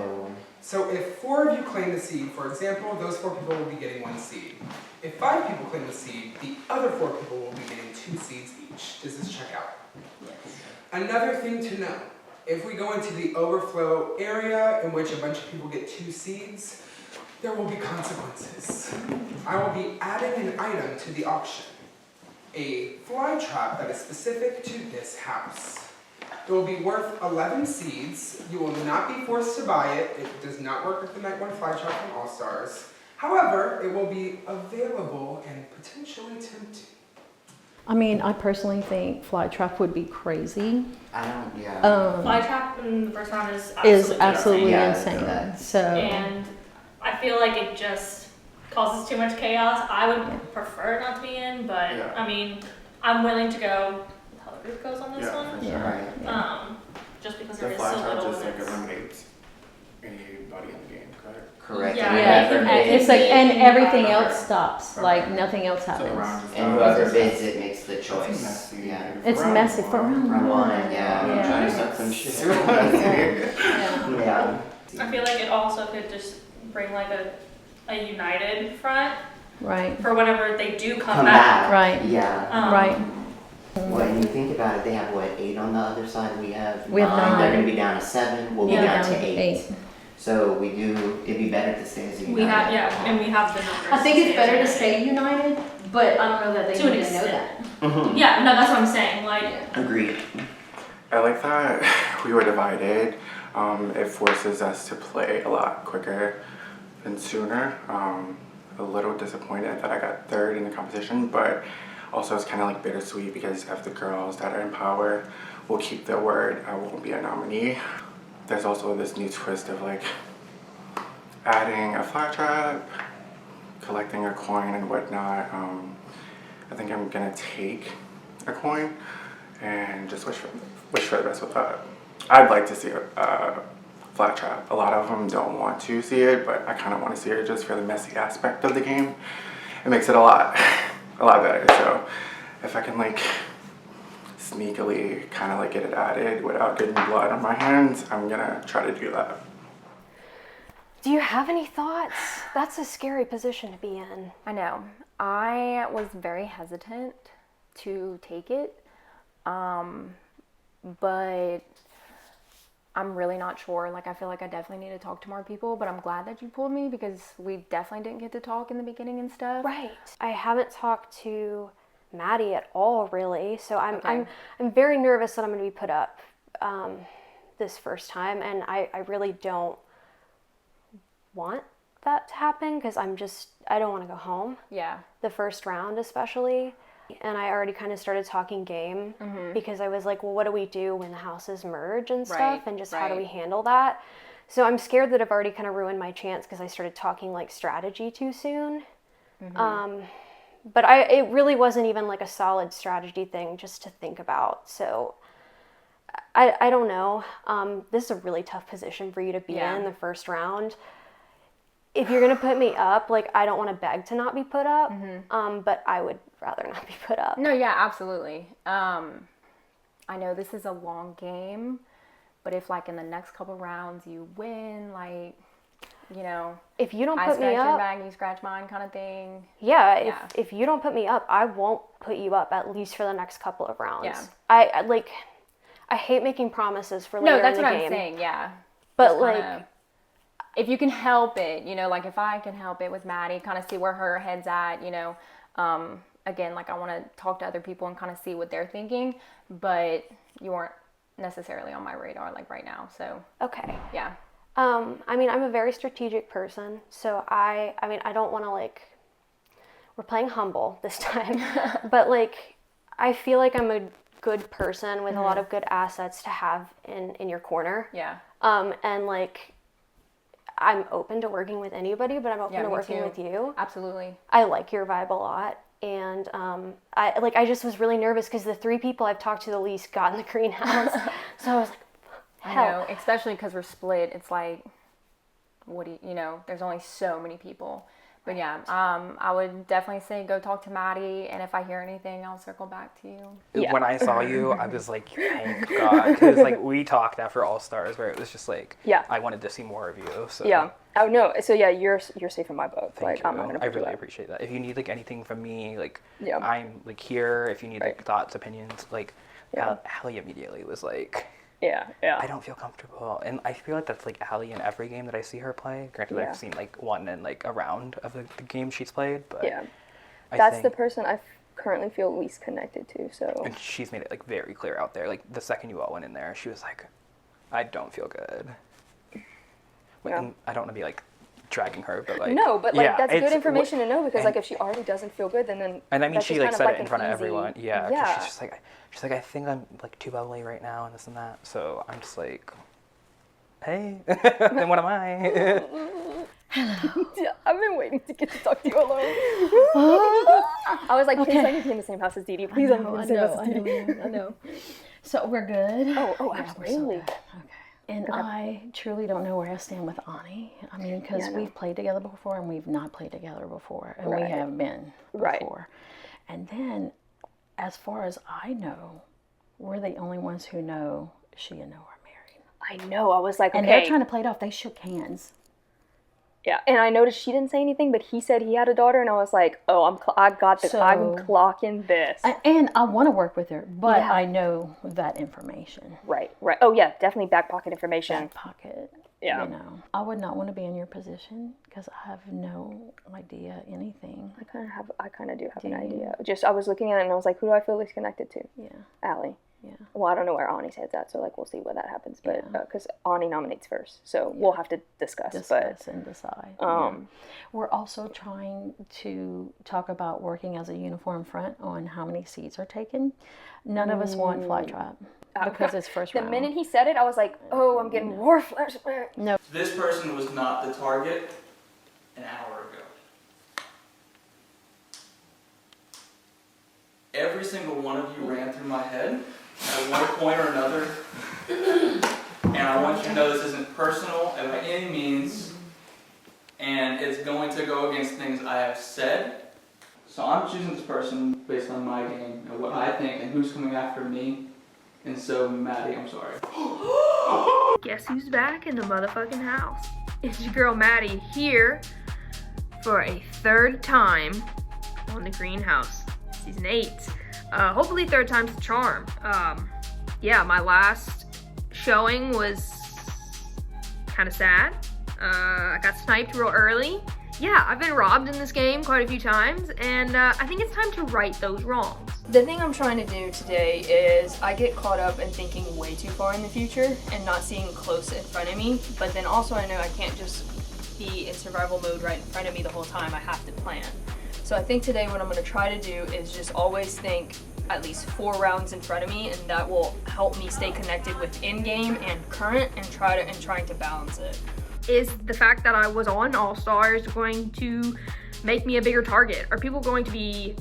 So if 4 of you claim the seed, for example, those 4 people will be getting 1 seed. If 5 people claim the seed, the other 4 people will be getting 2 seeds each. Does this check out? Yes. Another thing to know, if we go into the overflow area in which a bunch of people get 2 seeds, there will be consequences. I will be adding an item to the auction. A fly trap that is specific to this house. It will be worth 11 seeds. You will not be forced to buy it. It does not work with the Night 1 fly trap from All Stars. However, it will be available and potentially tempting. I mean, I personally think fly trap would be crazy. I don't, Fly trap in the first round is absolutely insane. insane. So. And I feel like it just causes too much chaos. I would prefer it not to be in, but I mean, I'm willing to go with how the group goes on this one. For sure. Just because The there is fly so trap little. just like eliminates anybody in the game, correct? Correct. Yeah, it's like, and everything else stops. Like nothing else happens. And whoever bids it makes the choice. Yeah. It's messy for round one. Yeah. Yeah. Trying to suck some shit. Yeah. I feel like it also could just bring like a united front. Right. For whenever they do Come back. Right. Yeah. Right. Well, and you think about it, they have what, 8 on the other side? We have 9. nine. They're going to be down to 7. We'll be Yeah. down to 8. So we do. It'd be better to stay as a united. We have and we have the numbers. I think it's better to stay united, but I don't know that they To an need to know extent. that. Yeah, no, that's what I'm saying. Like, Agreed. I like that we were divided. It forces us to play a lot quicker and sooner. A little disappointed that I got 3rd in the competition, but also it's kind of like bittersweet because of the girls that are in power will keep their word. I won't be a nominee. There's also this new twist of like adding a fly trap, collecting a coin and whatnot. I think I'm gonna take a coin and just wish for the best with that. I'd like to see a flat trap. A lot of them don't want to see it, but I kind of want to see it just for the messy aspect of the game. It makes it a lot better. So if I can like sneakily kind of like get it added without getting blood on my hands, I'm gonna try to do that. Do you have any thoughts? That's a scary position to be in. I know. I was very hesitant to take it, but I'm really not sure. Like, I feel like I definitely need to talk to more people, but I'm glad that you pulled me because we definitely didn't get to talk in the beginning and stuff. Right. I haven't talked to Maddie at all, really. So I'm Okay. I'm very nervous that I'm going to be put up this first time, and I really don't want that to happen because I don't want to go home. Yeah. The first round especially. And I already kind of started talking game because I was like, well, what do we do when the houses merge and stuff? Right, And just how do right. we handle that? So I'm scared that I've already kind of ruined my chance because I started talking like strategy too soon. But it really wasn't even like a solid strategy thing just to think about. So I don't know. This is a really tough position for you to be in the first round. If you're going to put me up, like, I don't want to beg to not be put up, but I would rather not be put up. No, yeah, absolutely. I know this is a long game, but if like in the next couple rounds you win, like, you know, if you don't I put me scratch your up, back, you scratch mine kind of thing. Yeah, if you don't put me up, I won't put you up at least for the next couple of rounds. Yeah. I hate making promises for later No, that's in the what game. I'm saying, yeah. But Just like, kinda, if you can help it, you know, like if I can help it with Maddie, kind of see where her head's at, you know, again, like I want to talk to other people and kind of see what they're thinking, but you weren't necessarily on my radar like right now, so. Okay. Yeah. I mean, I'm a very strategic person, so I don't want to like, we're playing humble this time, but like, I feel like I'm a good person with a lot of good assets to have in your corner. Yeah. And like, I'm open to working with anybody, but I'm open to me working too. with you. Absolutely. I like your vibe a lot. And I just was really nervous because the 3 people I've talked to the least got in the greenhouse. So I was like, hell. I know, especially because we're split. It's like, what do you know? There's only so many people. But yeah, I would definitely say go talk to Maddie, and if I hear anything, I'll circle back to you. When I saw you, I was like, thank God, because like we talked after All Stars, where it was just like, I wanted to see more of you. So Yeah. Oh no. So yeah, you're safe in my book. Thank I'm you. not gonna I put you really out. appreciate that. If you need like anything from me, like Yeah. I'm like here. If you need like thoughts, opinions, like Allie immediately was like, yeah. I don't feel comfortable, and I feel like that's like Allie in every game that I see her play. Granted, Yeah. I've seen like one in like a round of the game she's played, but Yeah. I That's think, the person I currently feel least connected to. So. and she's made it like very clear out there. Like the second you all went in there, she was like, I don't feel good. And I don't want to be like dragging her, but like No, but like yeah, that's good it's- information to know because and- like if she already doesn't feel good, then And I mean, that's she just like kind said of it like in an front of easy- everyone. Yeah, 'cause Yeah. she's like, I think I'm like too bubbly right now, and this and that. So I'm just like, hey, then what am I? Yeah, I've been waiting to get to talk to you alone. I was like, please let me be in the same house as Dee Dee. Please let me be in the same house as Dee Dee. I know. So we're good. Oh, Yeah, we're so absolutely. good. And I truly don't know where I stand with Ani. I mean, because Yeah, I know. we've played together before and we've not played together before. And Right. we have been Right. before. And then, as far as I know, we're the only ones who know she and Noah are married. I know. I was like, And okay. they're trying to play it off. They shook hands. Yeah, and I noticed she didn't say anything, but he said he had a daughter, and I was like, oh, I'm clocking this. And I want to work with her, but Yeah. I know that information. Right. Oh yeah, definitely back pocket information. Back pocket. Yeah. You know, I would not want to be in your position because I have no idea anything. I kind of do have an idea. Just I was looking at it and I was like, who do I feel least connected to? Yeah. Allie. Yeah. Well, I don't know where Ani's head's at, so like we'll see what that happens. But because Ani nominates first, so we'll have to discuss. And decide. Um, We're also trying to talk about working as a uniform front on how many seats are taken. None of us want Flytrap because it's first the round. minute he said it, I was like, oh, I'm getting more flashbacks. No. This person was not the target an hour ago. Every single one of you ran through my head at one point or another. And I want you to know this isn't personal by any means. And it's going to go against things I have said. So I'm choosing this person based on my game and what I think and who's coming after me. And so, Maddie, I'm sorry. Guess who's back in the motherfucking house? It's your girl Maddie here for a third time on the Greenhouse, season 8. Hopefully third time's the charm. Yeah, my last showing was kind of sad. I got sniped real early. Yeah, I've been robbed in this game quite a few times, and I think it's time to right those wrongs. The thing I'm trying to do today is I get caught up in thinking way too far in the future and not seeing close in front of me, but then also I know I can't just be in survival mode right in front of me the whole time. I have to plan. So I think today what I'm going to try to do is just always think at least 4 rounds in front of me, and that will help me stay connected with in-game and current and trying to balance it. Is the fact that I was on All Stars going to make me a bigger target? Are people going to be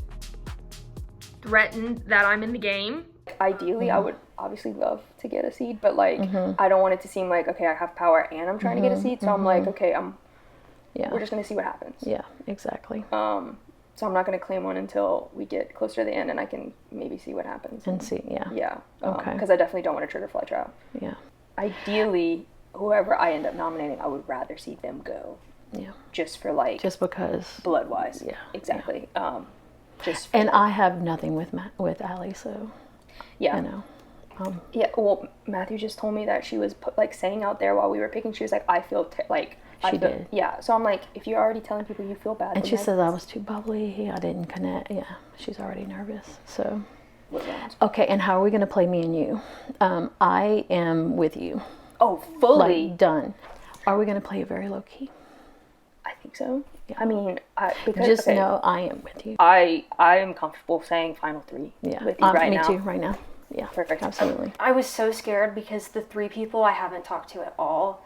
threatened that I'm in the game? Ideally, I would obviously love to get a seed, but like I don't want it to seem like, okay, I have power and I'm trying to get a seed, so I'm like, okay, we're just gonna see what happens. Yeah, exactly. So I'm not gonna claim one until we get closer to the end and I can maybe see what happens. And see, yeah. Yeah. Okay. Because I definitely don't want to trigger Flytrap. Yeah. Ideally, whoever I end up nominating, I would rather see them go. Yeah. Just for like. Just because. Blood wise. Yeah. Exactly. Just. And I have nothing with Allie, so. Yeah. You know. Yeah. Well, Matthew just told me that she was saying out there while we were picking, she was like, I feel She did. Yeah. So I'm like, if you're already telling people you feel bad. And then she that's- says I was too bubbly. I didn't connect. Yeah. She's already nervous. So. What rounds? Okay. And how are we going to play me and you? I am with you. Oh, fully. Like, done. Are we going to play it very low key? I think so. I mean, because Just know I am with you. I am comfortable saying final 3 Yeah. with you right me now. too. Right now. Yeah. Perfect. Absolutely. I was so scared because the 3 people I haven't talked to at all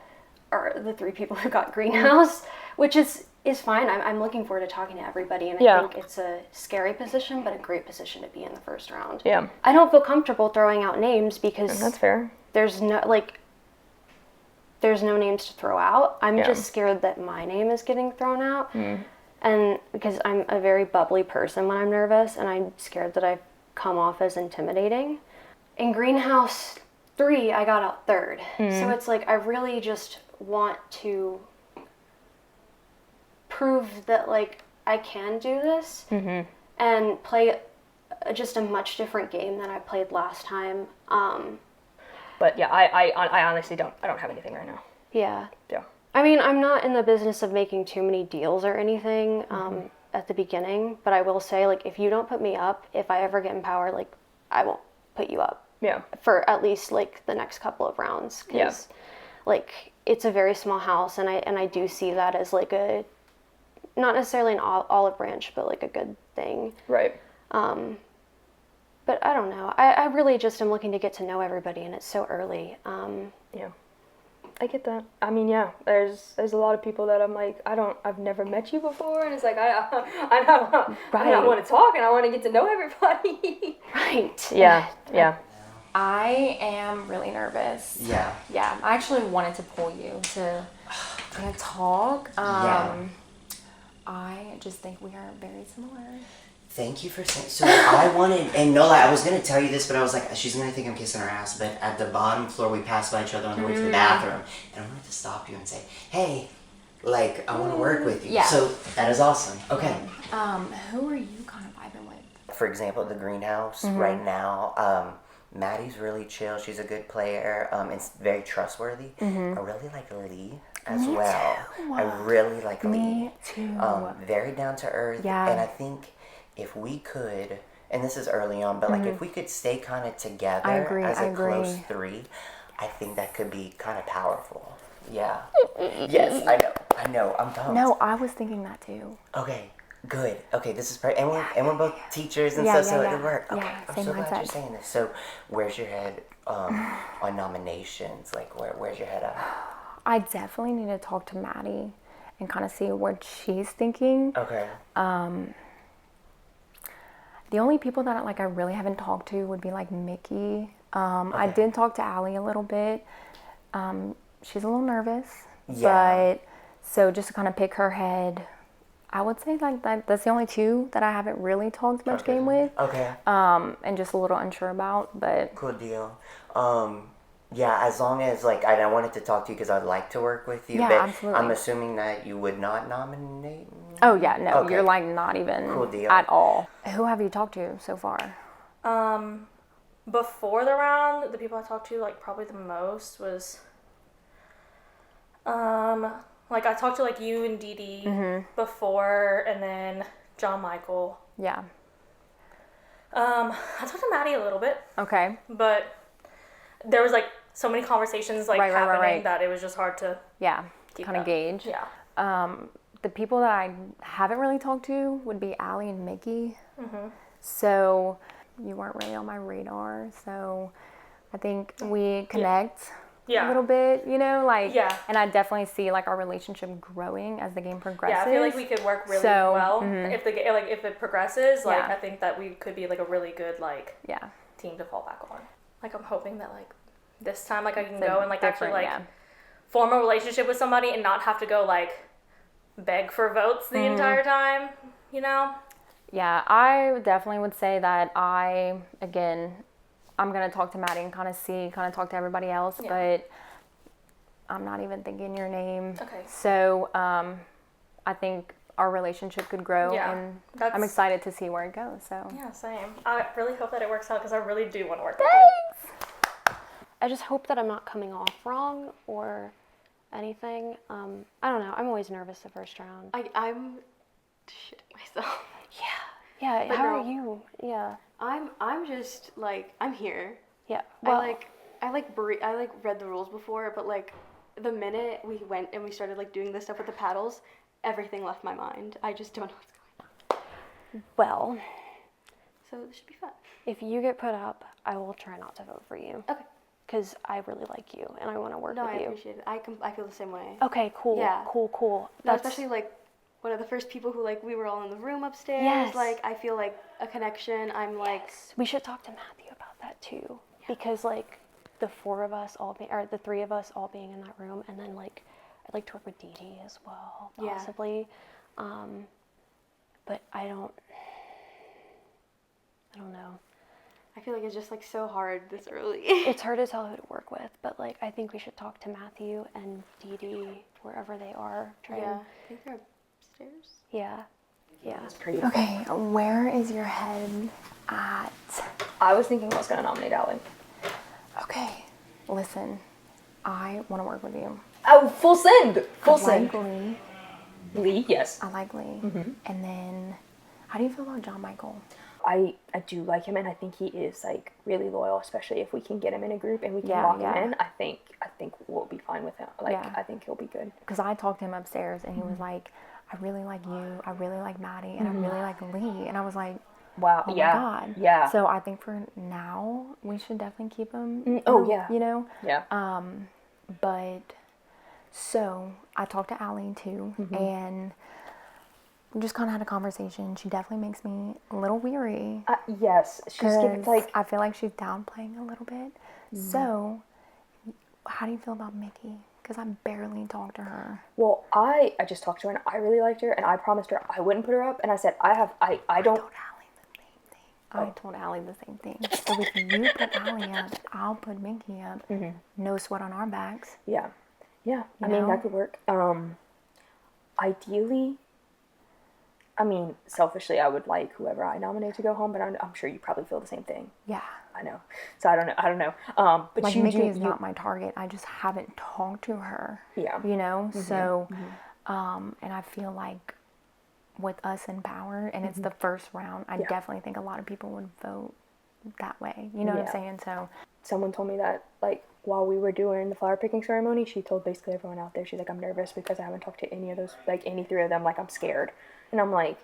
are the 3 people who got Greenhouse, which is is fine. I'm looking forward to talking to everybody, and Yeah. I think it's a scary position, but a great position to be in the first round. Yeah. I don't feel comfortable throwing out names because That's fair. there's no names to throw out. I'm Yeah. just scared that my name is getting thrown out. Mm. And because I'm a very bubbly person when I'm nervous, and I'm scared that I come off as intimidating. In Greenhouse 3, I got out third. So it's like I really just want to prove that like I can do this and play just a much different game than I played last time. But yeah, I honestly don't have anything right now. Yeah. Yeah. I mean, I'm not in the business of making too many deals or anything at the beginning, but I will say, like, if you don't put me up, if I ever get in power, like, I won't put you up. Yeah. For at least, like, the next couple of rounds. 'Cause, like, it's a very small house, and I do see that as, like, a, not necessarily an olive branch, but, like, a good thing. Right. But I don't know. I really just am looking to get to know everybody, and it's so early. Yeah. I get that. I mean, yeah, there's a lot of people that I'm like, I've never met you before, and it's like I want to talk and I want to get to know everybody. Right. Yeah. Yeah. I am really nervous. Yeah. Yeah. I actually wanted to pull you to kind of talk. I just think we are very similar. Thank you for saying. So I wanted, and Nola, I was gonna tell you this, but I was like, she's gonna think I'm kissing her ass. But at the bottom floor, we passed by each other on the way to the bathroom, and I wanted to stop you and say, hey, like I want to work with you. Yeah. So that is awesome. Okay. Who are you kind of vibing with? For example, the greenhouse right now. Maddie's really chill. She's a good player. It's very trustworthy. I really like Lee as Me well. too. I really like Lee. Me too. Very down to earth. Yeah. And I think if we could, and this is early on, but like if we could stay kind of together I agree, as I a close agree. three, I think that could be kind of powerful. Yeah. Yes, I know. I'm pumped. No, I was thinking that too. Okay. Good. Okay, this is perfect. And we're both teachers and Yeah, stuff, so yeah, it would yeah. work. Okay, Yeah, I'm same so glad you're mindset. saying this. So, where's your head on nominations? Like, where's your head at? I definitely need to talk to Maddie and kind of see what she's thinking. Okay. The only people that I really haven't talked to would be like Mickey. I did talk to Allie a little bit. She's a little nervous. Yeah. But so just to kind of pick her head, I would say like that's the only two that I haven't really talked much game with. Okay. And just a little unsure about, but Cool deal. Yeah, as long as like I wanted to talk to you because I'd like to work with you. Yeah, but absolutely. I'm assuming that you would not nominate me. oh yeah, no, Okay. you're like not even Cool deal. at all. Who have you talked to so far? Before the round, the people I talked to like probably the most was like I talked to like you and Dee Dee before, and then John Michael. Yeah. I talked to Maddie a little bit, Okay. but there was like so many conversations like Right. happening that it was just hard to Yeah. keep Kind of up. gauge. Yeah. The people that I haven't really talked to would be Allie and Mickey. Mhm. So you weren't really on my radar. So I think we connect Yeah. a little bit, like, Yeah. and I definitely see like our relationship growing as the game progresses. Yeah, I feel like we could work really So, well mhm. if if it progresses. Like Yeah. I think that we could be like a really good Yeah. team to fall back on. Like I'm hoping that like this time like I can It's a go and like actually different- like yeah. form a relationship with somebody and not have to go like beg for votes the Mhm. entire time. Yeah, I definitely would say that I'm going to talk to Maddie and kind of talk to everybody else, Yeah. but I'm not even thinking your name. Okay. So I think our relationship could grow, Yeah, and I'm that's- excited to see where it goes. So Yeah, same. I really hope that it works out because I really do want to work with you. I just hope that I'm not coming off wrong or anything. I don't know. I'm always nervous the first round. I'm shitting myself. Yeah. But How no. are you? Yeah. I'm just like I'm here. Yeah. I Well, read the rules before, but like the minute we went and we started like doing this stuff with the paddles, everything left my mind. I just don't know what's going well, on. So this should be fun. if you get put up, I will try not to vote for you. Okay. Because I really like you and I want to work No, with I you. appreciate it. I feel the same way. Okay, cool. Yeah. Cool. No, especially like one of the first people who like we were all in the room upstairs. Yes. Like I feel like a connection. I'm like We should talk to Matthew about that too, because like the four of us all being, or the three of us all being in that room, and then like I'd like to work with Dee Dee as well, Yeah. possibly. But I don't know. I feel like it's just like so hard this early. It's hard to tell who to work with, but like I think we should talk to Matthew and Dee Dee wherever they are. Try Yeah. and- I think they're upstairs. yeah. Okay, where is your head at? I was thinking I was gonna nominate Allie. Okay, listen, I want to work with you. Oh, full send! Full I send. like Lee. Lee, yes. I like Lee. Mhm. And then, how do you feel about John Michael? I do like him, and I think he is like really loyal, especially if we can get him in a group and we can Yeah, lock yeah. him in. I think we'll be fine with him. Like Yeah. I think he'll be good. Because I talked to him upstairs, and he was Mhm. like, I really like you, I really like Maddie, and Mhm. I really like Lee. And I was like, wow, oh yeah, my God. yeah. So I think for now, we should definitely keep him. Oh, yeah. You know? Yeah. But, so I talked to Allie too, Mhm. and we just kind of had a conversation. She definitely makes me a little weary. Yes, she's giving, 'cause like I feel like she's downplaying a little bit. Mhm. So, how do you feel about Mickey? Because I barely talked to her. Well, I just talked to her and I really liked her and I promised her I wouldn't put her up and I said I don't. I told Allie the same thing. So if you put Allie up, I'll put Mickey up. No sweat on our backs. Yeah, yeah. I You mean know? that could work. Ideally, I mean selfishly, I would like whoever I nominate to go home, but I'm sure you probably feel the same thing. Yeah. I know. So I don't know. But Like you Mickey do. is not my target. I just haven't talked to her. Yeah. You know? Mhm, So, mhm. and I feel like with us in power, and it's Mhm. the first round, I Yeah. definitely think a lot of people would vote that way. You know what I'm Yeah. saying? So, Someone told me that like while we were doing the flower picking ceremony, she told basically everyone out there, she's like, I'm nervous because I haven't talked to any of those, like any three of them. Like I'm scared, and I'm like,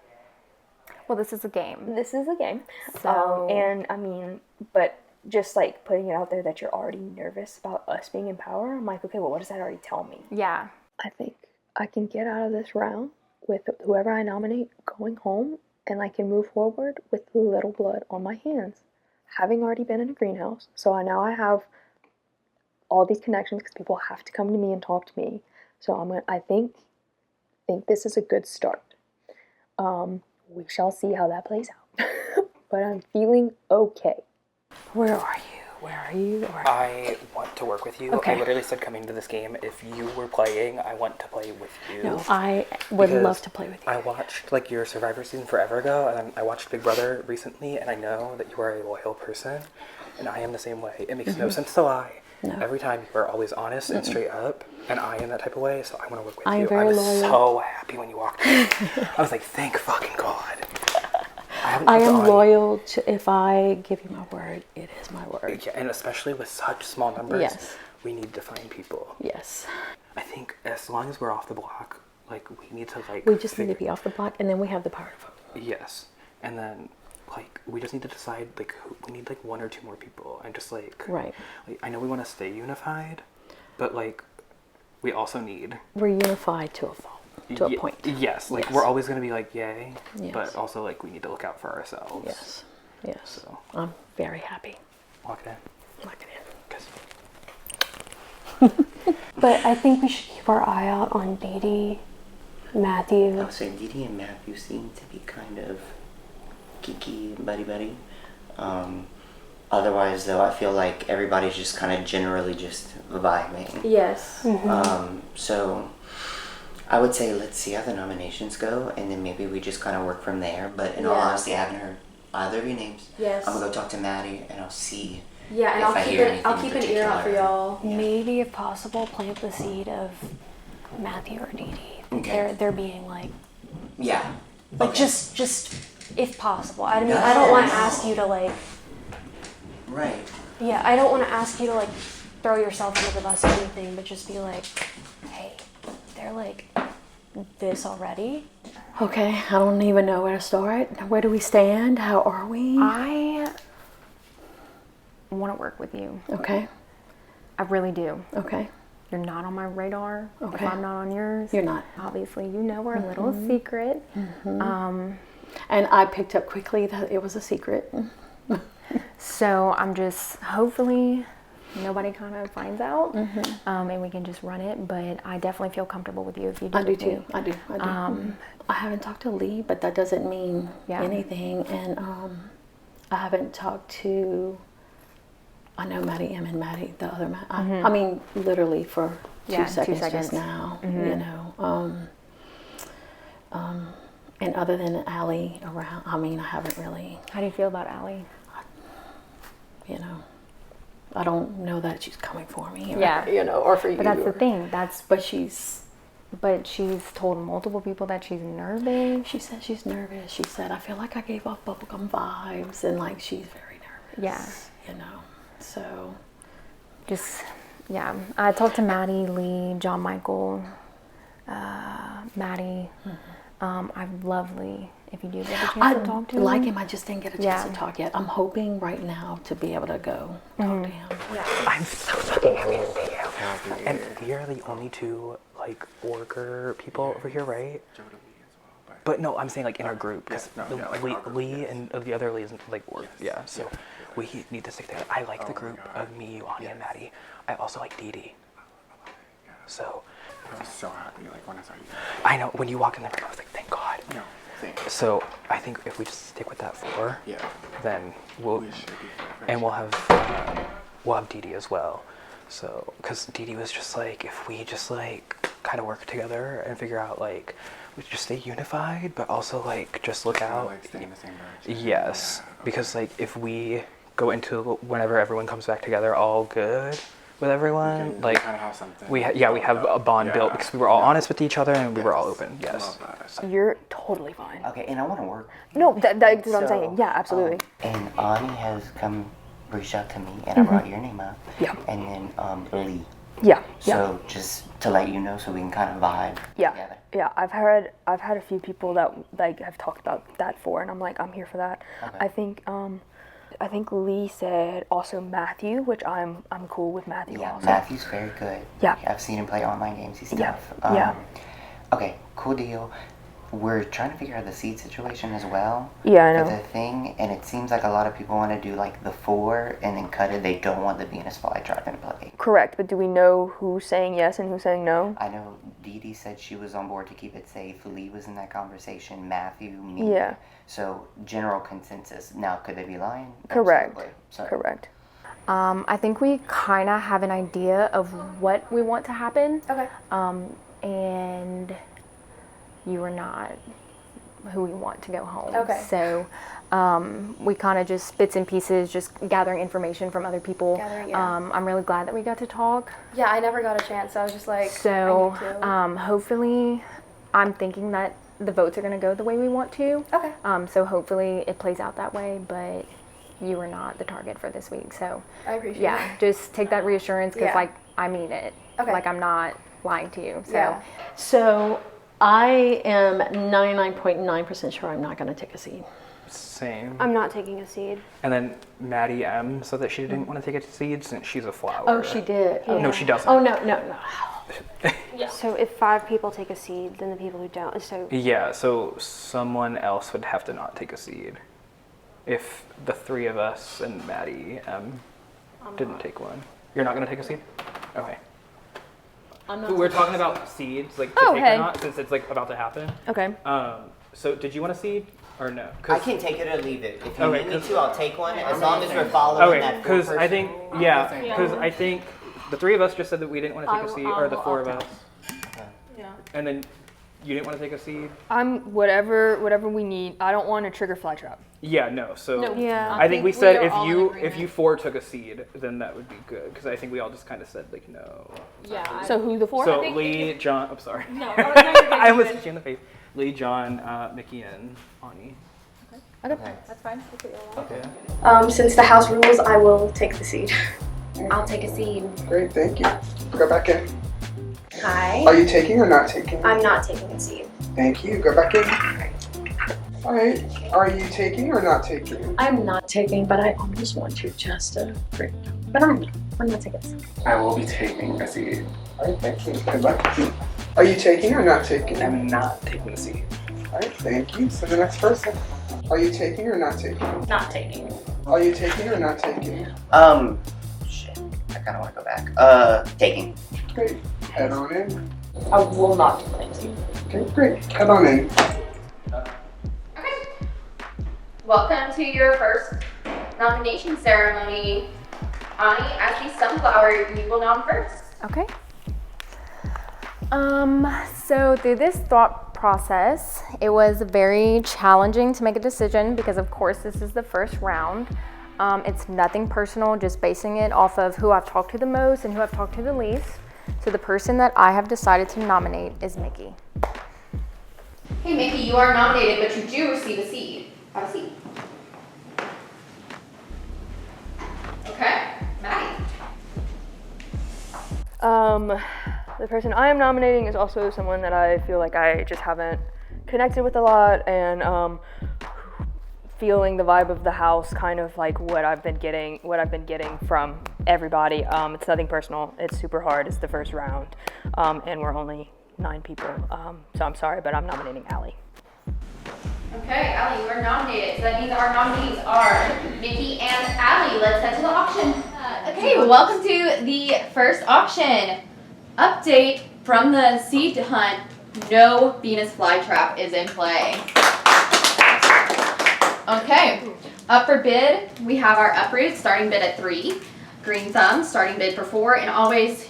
well, this is a game. This is a game. So- and I mean, but just like putting it out there that you're already nervous about us being in power, I'm like, okay, well, what does that already tell me? yeah. I think I can get out of this round with whoever I nominate going home, and I can move forward with little blood on my hands, having already been in a greenhouse. So I have all these connections because people have to come to me and talk to me. So I think this is a good start. We shall see how that plays out. But I'm feeling okay. Where are you? I want to work with you. Okay. I literally said coming to this game, if you were playing, I want to play with you. No, I would Because love to play with you. I watched like your Survivor season forever ago, and then I watched Big Brother recently, and I know that you are a loyal person, and I am the same way. It makes no Mhm. sense to lie. No. Every time you are always honest and Mm-mm. straight up, and I am that type of way, so I want to work with I'm you. very I was loyal. so happy when you walked in. I was like, thank fucking God. I am loyal to, if I give you my word, it is my word. Yeah, and especially with such small numbers, Yes. we need to find people. Yes. I think as long as we're off the block, like we need to like We just need to be off the block, and then we have the power to vote. Yes, and then like we just need to decide like who, we need like one or two more people, and just like Right. Like I know we want to stay unified, but like we also need We're unified to a fault, to a point. Yes, like Yes. we're always gonna be like yay, Yes. but also like we need to look out for ourselves. Yes. Yes. So I'm very happy. lock it in. Lock it in. But I think we should keep our eye out on Dee Dee, Matthew. Oh, so Dee Dee and Matthew seem to be kind of geeky and buddy-buddy. Otherwise, though, I feel like everybody's just kind of generally just vibing. Yes. So I would say let's see how the nominations go, and then maybe we just kind of work from there. But in all Yeah. honesty, I haven't heard either of your names. Yes. I'm gonna go talk to Maddie, and I'll see. Yeah, and if I hear anything I'll in keep an ear out for particular. y'all. Maybe, if possible, plant the seed of Matthew or Dee Dee. Okay. They're being like, Yeah. like just if possible. I mean, I don't want to ask you to like, Right. yeah, I don't want to ask you to like throw yourself under the bus or anything, but just be like, hey, they're like this already. Okay, I don't even know where to start. Where do we stand? How are we? I want to work with you. Okay. I really do. Okay. you're not on my radar. If Okay. I'm not on yours, You're not. Obviously, you know we're a little Mhm. secret. And I picked up quickly that it was a secret. So I'm just, hopefully nobody kind of finds out, and we can just run it. But I definitely feel comfortable with you if you do. I do with me. too. I do. I haven't talked to Lee, but that doesn't mean anything. And I haven't talked to, I know Maddie M and Maddie, the other Maddie. I mean, literally for 2 seconds just now, you know. And other than Allie around, I mean, I haven't really. How do you feel about Allie? You know, I don't know that she's coming for me. Or, Yeah. you know, or for you. But that's the thing. But she's told multiple people that she's nervous. She said she's nervous. She said, I feel like I gave off bubblegum vibes, and like she's very nervous. Yeah. You know, so. Just, yeah. I talked to Maddie, Lee, John Michael, Maddie. I'd love Lee if you do get a chance to talk to him. I like him. I just didn't get a chance to talk yet. I'm hoping right now to be able to go talk to him. I'm so fucking happy to meet you. And we are the only two like worker people over here, right? But no, I'm saying like in our group because Lee and the other Lee isn't like work. Yeah, so we need to stick together. I like the group of me, you, Anya, and Maddie. I also like Dee Dee. So. I was so happy like when I saw you. I know when you walked in the room, I was like, thank God. No, thank you. So I think if we just stick with that 4, then we'll have Dee Dee as well. So because Dee Dee was just like, if we just like kind of work together and figure out like we just stay unified, but also like just look out. Like stay in the same direction. Yes, because like if we go into whenever everyone comes back together all good with everyone, like kind of have something. we have a bond built because we were all honest with each other and we were all open. Yes. You're totally fine. Okay, and I want to work. No, that's what I'm So, saying. Yeah, absolutely. And Ani has reached out to me, and I brought your name up. Yeah. And then Lee. Yeah. So just to let you know, so we can kind of vibe together. Yeah, I've had a few people that like have talked about that for, and I'm like, I'm here for that. Okay. I think Lee said also Matthew, which I'm cool with Matthew. Yeah, also. Matthew's very good. Yeah. I've seen him play online games and Yeah, stuff. yeah. Okay, cool deal. We're trying to figure out the seed situation as well. Yeah, I know. For the thing, and it seems like a lot of people want to do like the 4 and then cut it. They don't want the Venus flytrap in play. Correct, but do we know who's saying yes and who's saying no? I know Dee Dee said she was on board to keep it safe. Lee was in that conversation. Matthew, me. Yeah. So general consensus. Now, could they be lying? Correct. Absolutely. Sorry. Correct. I think we kind of have an idea of what we want to happen. Okay. And you are not who we want to go home. Okay. So we kind of just bits and pieces, just gathering information from other people. I'm really glad that we got to talk. Yeah, I never got a chance, so I was just like, So I need to. hopefully, I'm thinking that the votes are going to go the way we want to. Okay. So hopefully it plays out that way, but you are not the target for this week. So I appreciate yeah, it. just take that reassurance because Yeah. like I mean it. Okay. Like I'm not lying to you. So Yeah. So I am 99.9% sure I'm not going to take a seed. Same. I'm not taking a seed. And then Maddie M said that she didn't want to take a seed since she's a flower. Oh, she did. Oh, no, she doesn't. Oh, no. So if 5 people take a seed, then the people who don't. So Yeah, so someone else would have to not take a seed. If the 3 of us and Maddie didn't take one. You're not going to take a seed? Okay. I'm not We're talking about seeds, like to Oh, take hey. or not, since it's like about to happen. Okay. So did you want a seed or no? I can take it or leave it. If you Okay, need me 'cause- to, I'll take one. As long as we're following that Okay, because I think Yeah. because I think the 3 of us just said that we didn't want to take a seed, or the 4 of us. Yeah. And then you didn't want to take a seed? I'm whatever we need. I don't want to trigger fly trap. Yeah, no. So No, yeah. I think we said if are all in you agreement. 4 took a seed, then that would be good because I think we all just kind of said like no. Yeah. So who the 4? So Lee, John. I'm sorry. No, no, you're good, I you're almost good. hit you in the face. Lee, John, Mickey, and Ani. Okay, that's fine. That's what you want. Okay. Since the house rules, I will take the seed. I'll take a seed. Great, thank you. Go back in. Hi. Are you taking or not taking? I'm not taking a seed. Thank you. Go back in. Alright, are you taking or not taking? I'm not taking, but I almost want to just but I'm not taking a seed. I will be taking a seed. Alright, thank you. Good luck. Are you taking or not taking? I'm not taking the seat. Alright, thank you. So the next person. Are you taking or not taking? Not taking. Are you taking or not taking? Shit. I kind of want to go back. Taking. Great. Head on in. I will not do anything. Okay, great. Head on in. Welcome to your first nomination ceremony. Ani, as the sunflower, you will nom first. Okay. So through this thought process, it was very challenging to make a decision because of course this is the first round. It's nothing personal, just basing it off of who I've talked to the most and who I've talked to the least. So the person that I have decided to nominate is Mickey. Hey Mickey, you are nominated, but you do receive a seed. Have a seat. Okay, Maddie. The person I am nominating is also someone that I feel like I just haven't connected with a lot, and feeling the vibe of the house, kind of like what I've been getting from everybody. It's nothing personal. It's super hard. It's the first round, and we're only 9 people. So I'm sorry, but I'm nominating Allie. Okay, Allie, you are nominated. So that means our nominees are Mickey and Allie. Let's head to the auction. Okay, welcome to the first auction. Update from the seed hunt. No Venus flytrap is in play. Okay, up for bid, we have our uproot starting bid at 3. Green thumb starting bid for 4, and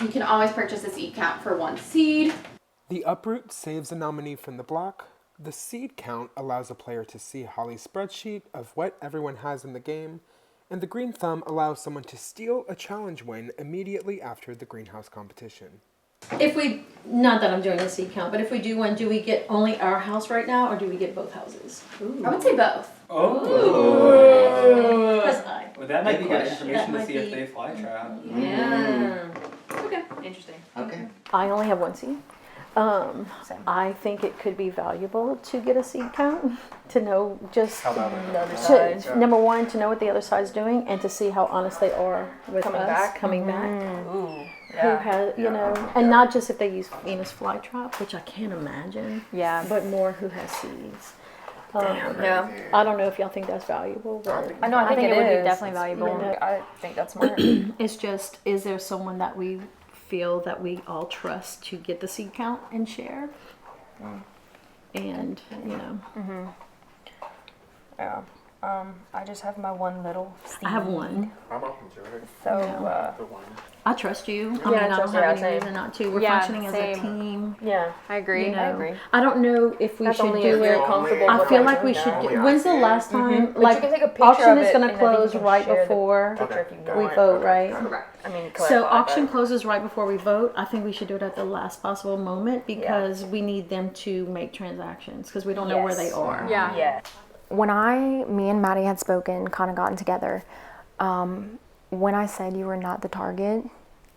you can always purchase a seed count for 1 seed. The uproot saves a nominee from the block. The seed count allows a player to see Holly's spreadsheet of what everyone has in the game, and the green thumb allows someone to steal a challenge win immediately after the greenhouse competition. If we, not that I'm doing a seed count, but if we do one, do we get only our house right now, or do we get both houses? Ooh. I would say both. Oh. Because Well, that might be good That information to might see if be- they fly trap. Yeah. Okay, interesting. Okay. I only have 1 seed. I think it could be valuable to get a seed count, to know just, How about the other side? number one, to know what the other side's doing, and to see how honest they are with Coming us, back? coming back. Ooh, Who yeah. has, you know, and not just if they use Venus flytrap, which I can't imagine. Yeah. But more who has seeds. Yeah. I don't know if y'all think that's valuable, but I know. I think it would be is. definitely valuable. Yeah. I think that's smart. It's just, is there someone that we feel that we all trust to get the seed count and share? And, you know. Yeah. I just have my one little seed. I have one. I'm open to it. So, I trust you. I Yeah, mean, I I don't trust have you. any Same. reason not to. We're Yeah, functioning as a same. team. yeah, I agree. You know, I agree. I don't know if we That's should only do if you're it. comfortable I with feel what like we're we doing should. now. When's the last time? But Like, you can take a picture auction of is it, going and to I think you close can right share the before picture if you we want. vote, right? Correct. I mean, So auction closes right before we vote. I think we should do it at the last possible moment because we need them to make transactions because we don't know where they are. Yeah. Yeah. When me and Maddie had spoken, kind of gotten together, when I said you were not the target,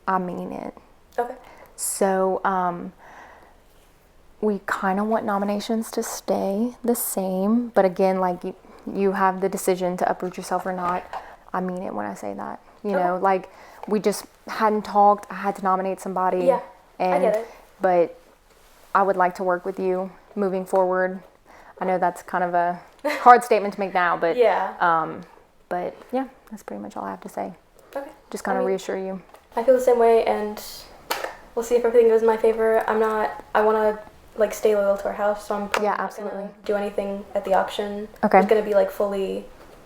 I mean it. Okay. So we kind of want nominations to stay the same, but again, like you have the decision to uproot yourself or not. I mean it when I say that. You know, like we just hadn't talked. I had to nominate somebody. Yeah, and, I get it. But I would like to work with you moving forward. I know that's kind of a hard statement to make now, but but yeah, that's pretty much all I have to say. Okay. Just kind of reassure you. I feel the same way, and we'll see if everything goes in my favor. I want to like stay loyal to our house, so I'm probably not gonna do anything at the auction. Okay. I'm gonna be like fully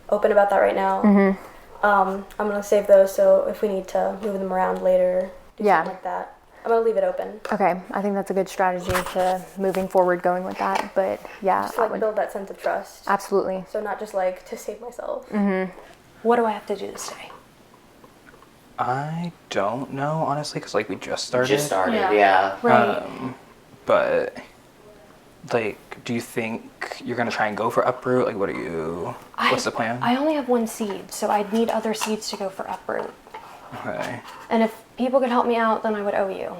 open about that right now. Mhm. I'm gonna save those, so if we need to move them around later, do something like that. I'm gonna leave it open. Okay, I think that's a good strategy to moving forward, going with that. But yeah, Just to like build that sense of trust. Absolutely. So not just like to save myself. What do I have to do to stay? I don't know, honestly, because like we just started. Just started, yeah. Right. But like, do you think you're gonna try and go for uproot? Like, what's the plan? I only have 1 seed, so I'd need other seeds to go for uproot. Okay. And if people could help me out, then I would owe you.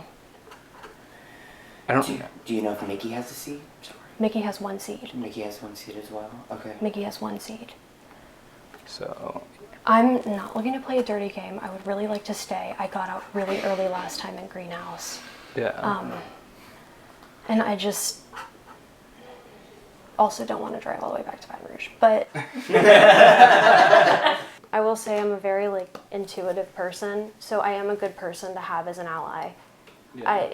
I don't. Do you know if Mickey has a seed? Sorry. Mickey has 1 seed. Mickey has 1 seed as well. Okay. Mickey has 1 seed. So. I'm not looking to play a dirty game. I would really like to stay. I got out really early last time in Greenhouse. Yeah. And I just also don't want to drive all the way back to Baton Rouge. But I will say I'm a very like intuitive person, so I am a good person to have as an ally. Yeah.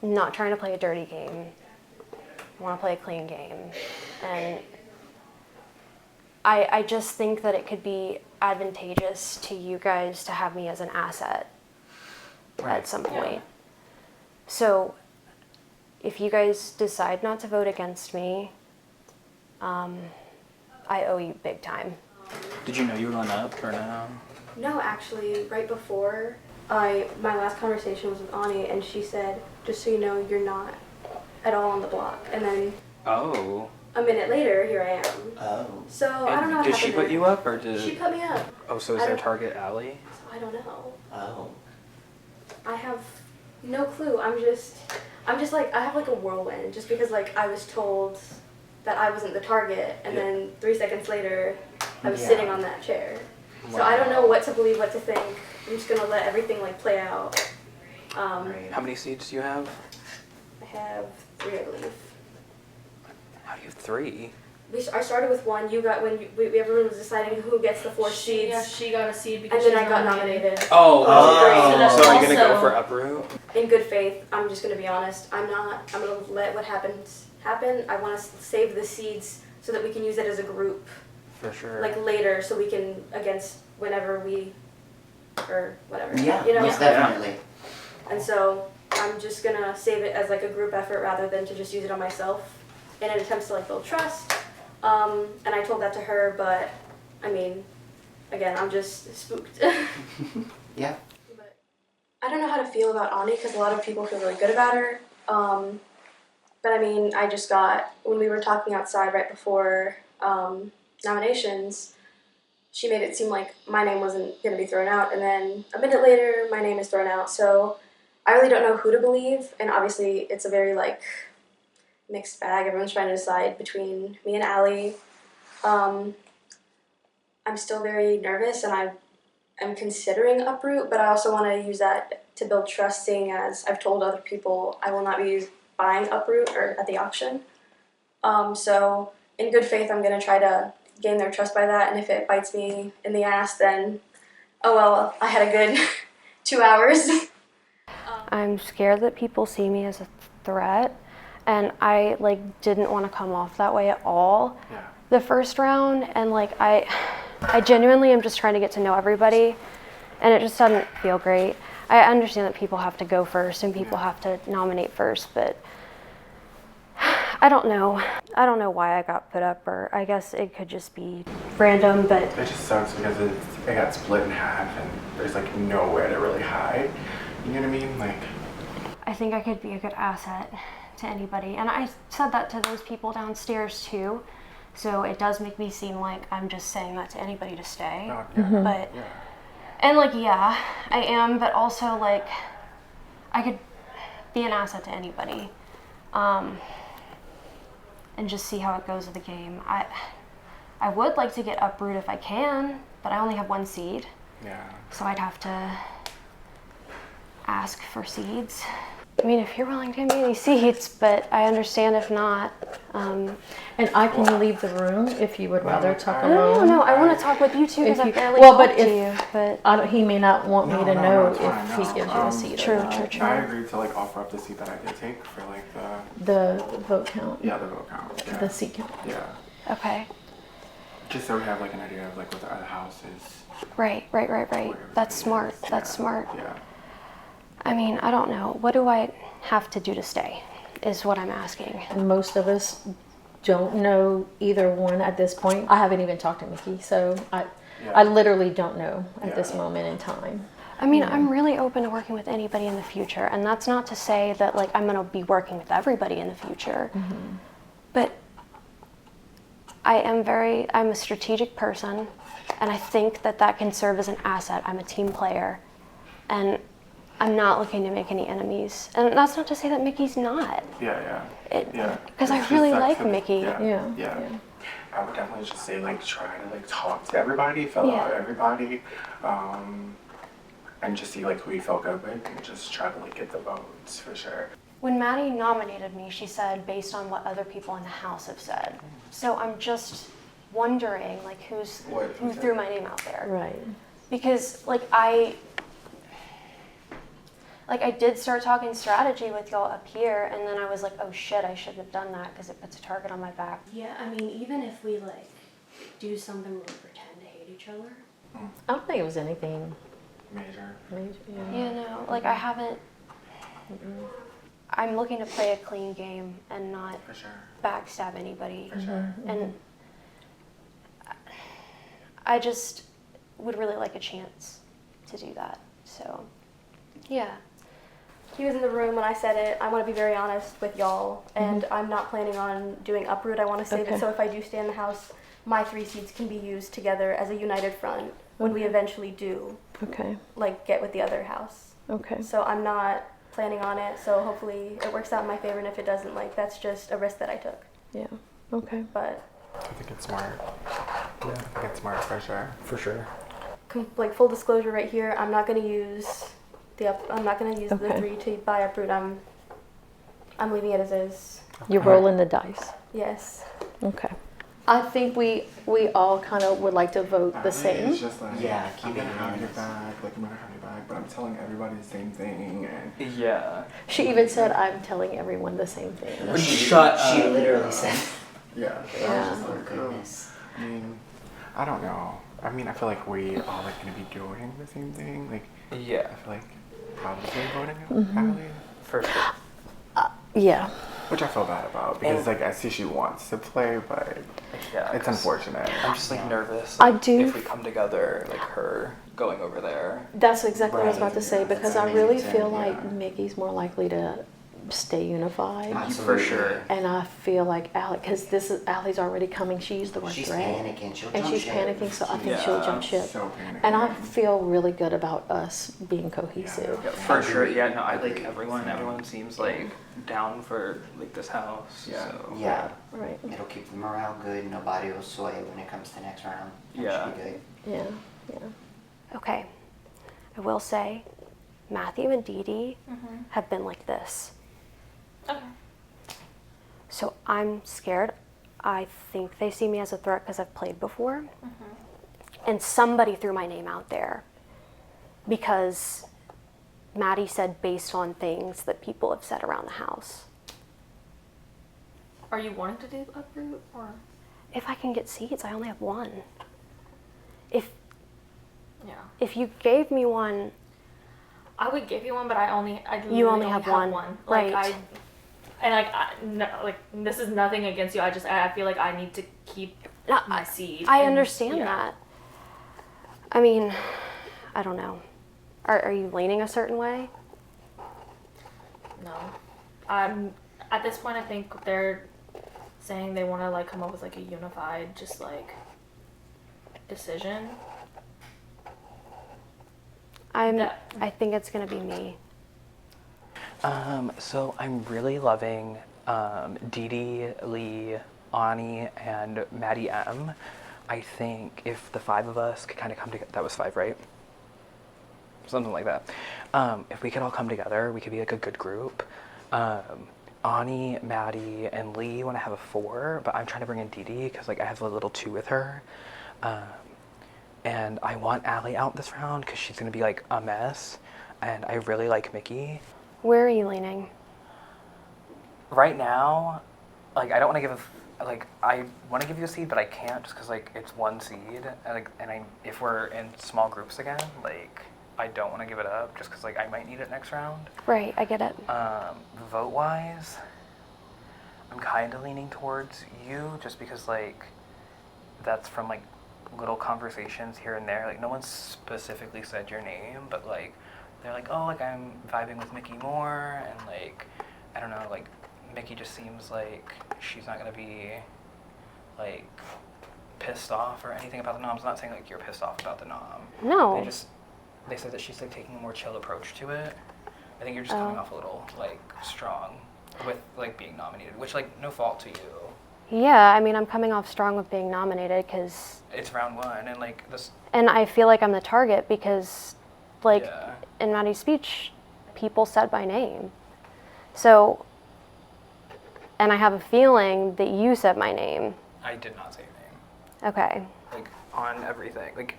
I'm not trying to play a dirty game. I want to play a clean game. And I just think that it could be advantageous to you guys to have me as an asset at some point. So if you guys decide not to vote against me, I owe you big time. Did you know you were going up or no? No, actually, right before my last conversation was with Ani, and she said, just so you know, you're not at all on the block. And then Oh. a minute later, here I am. Oh. So I don't know what Did happened she put there. you up or did? She put me up. Oh, so is I there don't- target alley? I don't know. Oh. I have no clue. I'm just like, I have like a whirlwind just because like I was told that I wasn't the target, and then 3 seconds later I was Yeah. sitting on that chair. So I don't know what to believe, what to think. I'm just gonna let everything like play out. How many seeds do you have? I have 3, I believe. How do you have 3? I started with 1. You got everyone was deciding who gets the 4 seeds. Yeah, she got a seed And because then she's I got nominated. nominated. Oh. So are you gonna go Also- for uproot? In good faith, I'm just gonna be honest. I'm gonna let what happens happen. I want to save the seeds so that we can use it as a group, For sure. like later, so we can against whenever we or whatever. Yeah, you know. most definitely. And so I'm just gonna save it as like a group effort rather than to just use it on myself in an attempt to like build trust. And I told that to her, but I mean, again, I'm just spooked. Yeah. I don't know how to feel about Ani because a lot of people feel really good about her. But I mean, I just got, when we were talking outside right before nominations, she made it seem like my name wasn't going to be thrown out. And then a minute later, my name is thrown out. So I really don't know who to believe. And obviously, it's a very like mixed bag. Everyone's trying to decide between me and Allie. I'm still very nervous and I'm considering uproot, but I also want to use that to build trust, seeing as I've told other people I will not be buying uproot or at the auction. So in good faith, I'm going to try to gain their trust by that, and if it bites me in the ass, then oh well, I had a good 2 hours. I'm scared that people see me as a threat, and I like didn't want to come off that way at all the first round, and like I genuinely am just trying to get to know everybody, and it just doesn't feel great. I understand that people have to go first and people have to nominate first, but I don't know. I don't know why I got put up, or I guess it could just be random, but It just sucks because it got split in half and there's like nowhere to really hide. You know what I mean? Like, I think I could be a good asset to anybody. And I said that to those people downstairs too. So it does make me seem like I'm just saying that to anybody to stay. But, and like, yeah, I am, but also like, I could be an asset to anybody. And just see how it goes with the game. I would like to get uproot if I can, but I only have 1 seed. Yeah. So I'd have to ask for seeds. I mean, if you're willing to give me any seeds, but I understand if not. And I can leave the room if you would rather talk No, alone. no, I want to talk with you too because If I you- barely well, talked but to if you. But I don't, he may not want me to know it's fine, if he no. gives you a seat. True, or not. true, true. I agreed to like offer up the seat that I did take for like The vote count. the vote count. Yeah. The seat count. Yeah. Okay. Just so we have like an idea of like what the other house is. Right. That's smart. That's smart. Yeah. I mean, I don't know. What do I have to do to stay? Is what I'm asking. And most of us don't know either one at this point. I haven't even talked to Mickey, so I literally don't know at this moment in time. I mean, I'm really open to working with anybody in the future, and that's not to say that like I'm gonna be working with everybody in the future. But I'm a strategic person, and I think that can serve as an asset. I'm a team player, and I'm not looking to make any enemies. And that's not to say that Mickey's not. Yeah. Because I really like Mickey. Yeah. I would definitely just say like try to like talk to everybody, fill out everybody. and just see like who you felt good with and just try to like get the votes for sure. When Maddie nominated me, she said based on what other people in the house have said. So I'm just wondering like who threw my name out there. Right. Because like I did start talking strategy with y'all up here, and then I was like, oh shit, I shouldn't have done that because it puts a target on my back. Yeah, I mean, even if we like do something where we pretend to hate each other. I don't think it was anything major. Yeah. You know, like I haven't. I'm looking to play a clean game and not For sure. backstab anybody. For sure. And I just would really like a chance to do that. So, yeah. He was in the room when I said it. I want to be very honest with y'all, and I'm not planning on doing uproot. I want to save Okay. it so if I do stay in the House, my 3 seats can be used together as a united front when we eventually do, Okay. like, get with the other House. Okay. So I'm not planning on it, so hopefully it works out in my favor, and if it doesn't, like, that's just a risk that I took. Yeah. Okay. But I think it's smart. Yeah, I think it's smart for sure. For sure. like full disclosure right here, I'm not going to use the Okay. 3 to buy uproot. I'm leaving it as is. You're rolling the dice. Yes. Okay. I think we all kind of would like to vote the same. It's just like, Yeah, I'm keep gonna it have your honest. back, like I'm gonna have your back, but I'm telling everybody the same thing, and Yeah. She even said, "I'm telling everyone the same thing." She literally said. yeah. Yeah. I was just like, Goodness. I mean, I don't know. I mean, I feel like we all like gonna be doing the same thing. Like, Yeah. I feel like probably voting Mhm. Allie, For sure. Yeah. which I feel bad about because like I see she wants to play, but Yeah. it's unfortunate. I'm just like nervous. I like, do- If we come together, like her going over there. That's exactly what I was about to say Right. because That's I really amazing, feel yeah. like Mickey's more likely to stay unified. Absolutely. For sure. And I feel like Allie, because Allie's already coming. She used the word She's threat. panicking. She'll And jump she's ship. panicking, so I think Yeah. she'll jump ship. So panicking. And I feel really good about us being cohesive. Yeah, for sure. Yeah. No, I like everyone. Everyone seems like down for like this house. Yeah. So. Yeah. Right. It'll keep the morale good. Nobody will sway when it comes to next round. That Yeah. should be good. Yeah. Yeah. Okay. I will say, Matthew and Dee Dee have been like this. Okay. So I'm scared. I think they see me as a threat because I've played before. And somebody threw my name out there because Maddie said based on things that people have said around the house. Are you wanting to do uproot or? If I can get seats, I only have one. Yeah. If you gave me one, I would give you one, but I You literally only have one. Like Right. this is nothing against you. I feel like I need to keep No, my seat. I and- understand yeah. that. I mean, I don't know. Are you leaning a certain way? No. At this point, I think they're saying they want to like come up with like a unified, just like decision. I think it's gonna be me. So I'm really loving Dee Dee, Lee, Ani, and Maddie M. I think if the 5 of us could kind of come together, that was 5, right? Something like that. If we could all come together, we could be like a good group. Ani, Maddie, and Lee want to have a 4, but I'm trying to bring in Dee Dee because like I have a little 2 with her. And I want Allie out this round because she's gonna be like a mess. And I really like Mickey. Where are you leaning? Right now, like I don't want to give I want to give you a seed, but I can't just because like it's 1 seed, and if we're in small groups again, like I don't want to give it up just because like I might need it next round. Right, I get it. Vote wise, I'm kind of leaning towards you just because like that's from like little conversations here and there. Like no one specifically said your name, but like they're like, oh, like I'm vibing with Mickey more, and like I don't know, like Mickey just seems like she's not gonna be like pissed off or anything about the noms. I'm not saying like you're pissed off about the nom. No. They said that she's like taking a more chill approach to it. I think you're just coming off a little like strong with like being nominated, which like no fault to you. Yeah, I mean, I'm coming off strong with being nominated because. It's round 1, and like this. And I feel like I'm the target because like Yeah. in Maddie's speech, people said my name. So, and I have a feeling that you said my name. I did not say your name. Okay. Like, on everything. Like,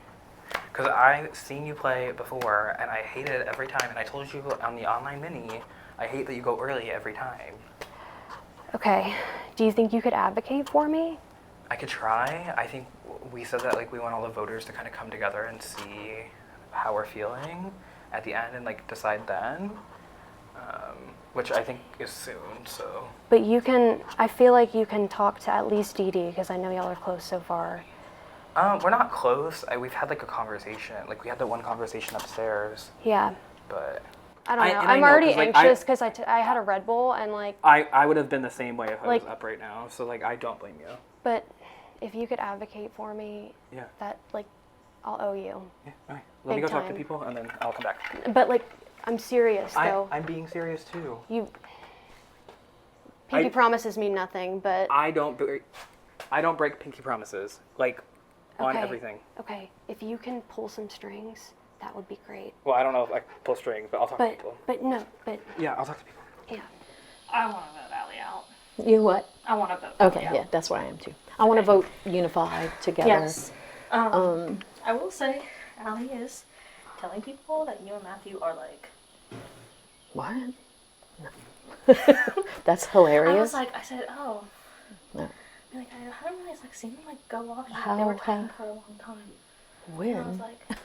because I've seen you play before, and I hated it every time. And I told you on the online mini, I hate that you go early every time. Okay. Do you think you could advocate for me? I could try. I think we said that, like, we want all the voters to kind of come together and see how we're feeling at the end and, like, decide then. Which I think is soon, so. But you can, I feel like you can talk to at least Dee Dee, because I know y'all are close so far. We're not close. We've had, like, a conversation. Like, we had that one conversation upstairs. Yeah. But I don't know. and I I'm know, already 'cause, like, anxious because I had a Red Bull and, like, I would have been the same way if I Like- was up right now. So, like, I don't blame you. but if you could advocate for me, Yeah. that, like, I'll owe you. Yeah, all right. Let me Big go talk to time. people, and then I'll come back. But, like, I'm serious, though. I'm being serious, too. Pinky I- promises mean nothing, but I don't break pinky promises, like, on Okay. everything. okay, if you can pull some strings, that would be great. Well, I don't know if I can pull strings, but I'll talk to people. But Yeah, I'll talk to people. yeah. I want to vote Allie out. You what? I want to vote. Okay, Allie yeah, out. that's where I am too. I want to vote unified together. Yes. I will say, Allie is telling people that you and Matthew are like. What? No. That's hilarious. I said, oh. No. Like, I haven't really like seen them like go off. How They were have- talking for a long time. When? And I was like,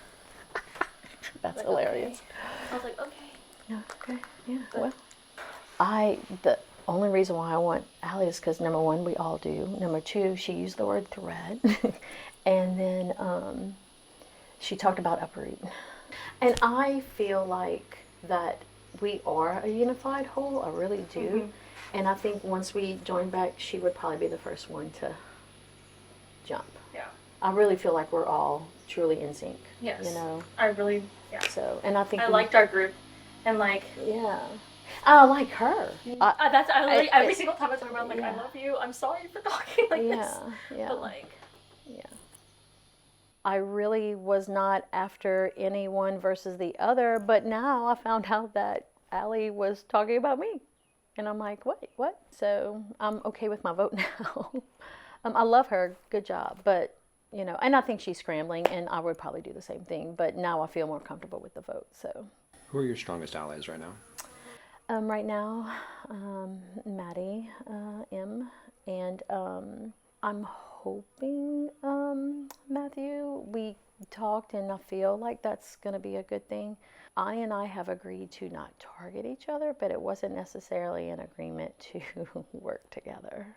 That's like, hilarious. okay. I was like, okay. Yeah, okay, yeah. But- Well, the only reason why I want Allie is because number one, we all do. Number two, she used the word threat, and then she talked about uproot. And I feel like that we are a unified whole. I really do. Mhm. And I think once we join back, she would probably be the first one to jump. Yeah. I really feel like we're all truly in sync. Yes. You know. I really, yeah. So, and I think I we- liked our group, and like. Yeah. I like her. That's I literally every it- single time I talk about, I'm like, I yeah. love you. I'm sorry for talking like this. Yeah. But like. Yeah. I really was not after any one versus the other, but now I found out that Allie was talking about me. And I'm like, wait, what? So I'm okay with my vote now. I love her, good job. But, you know, and I think she's scrambling, and I would probably do the same thing. But now I feel more comfortable with the vote, so. Who are your strongest allies right now? Right now, Maddie, M, and I'm hoping Matthew. We talked, and I feel like that's going to be a good thing. I have agreed to not target each other, but it wasn't necessarily an agreement to work together.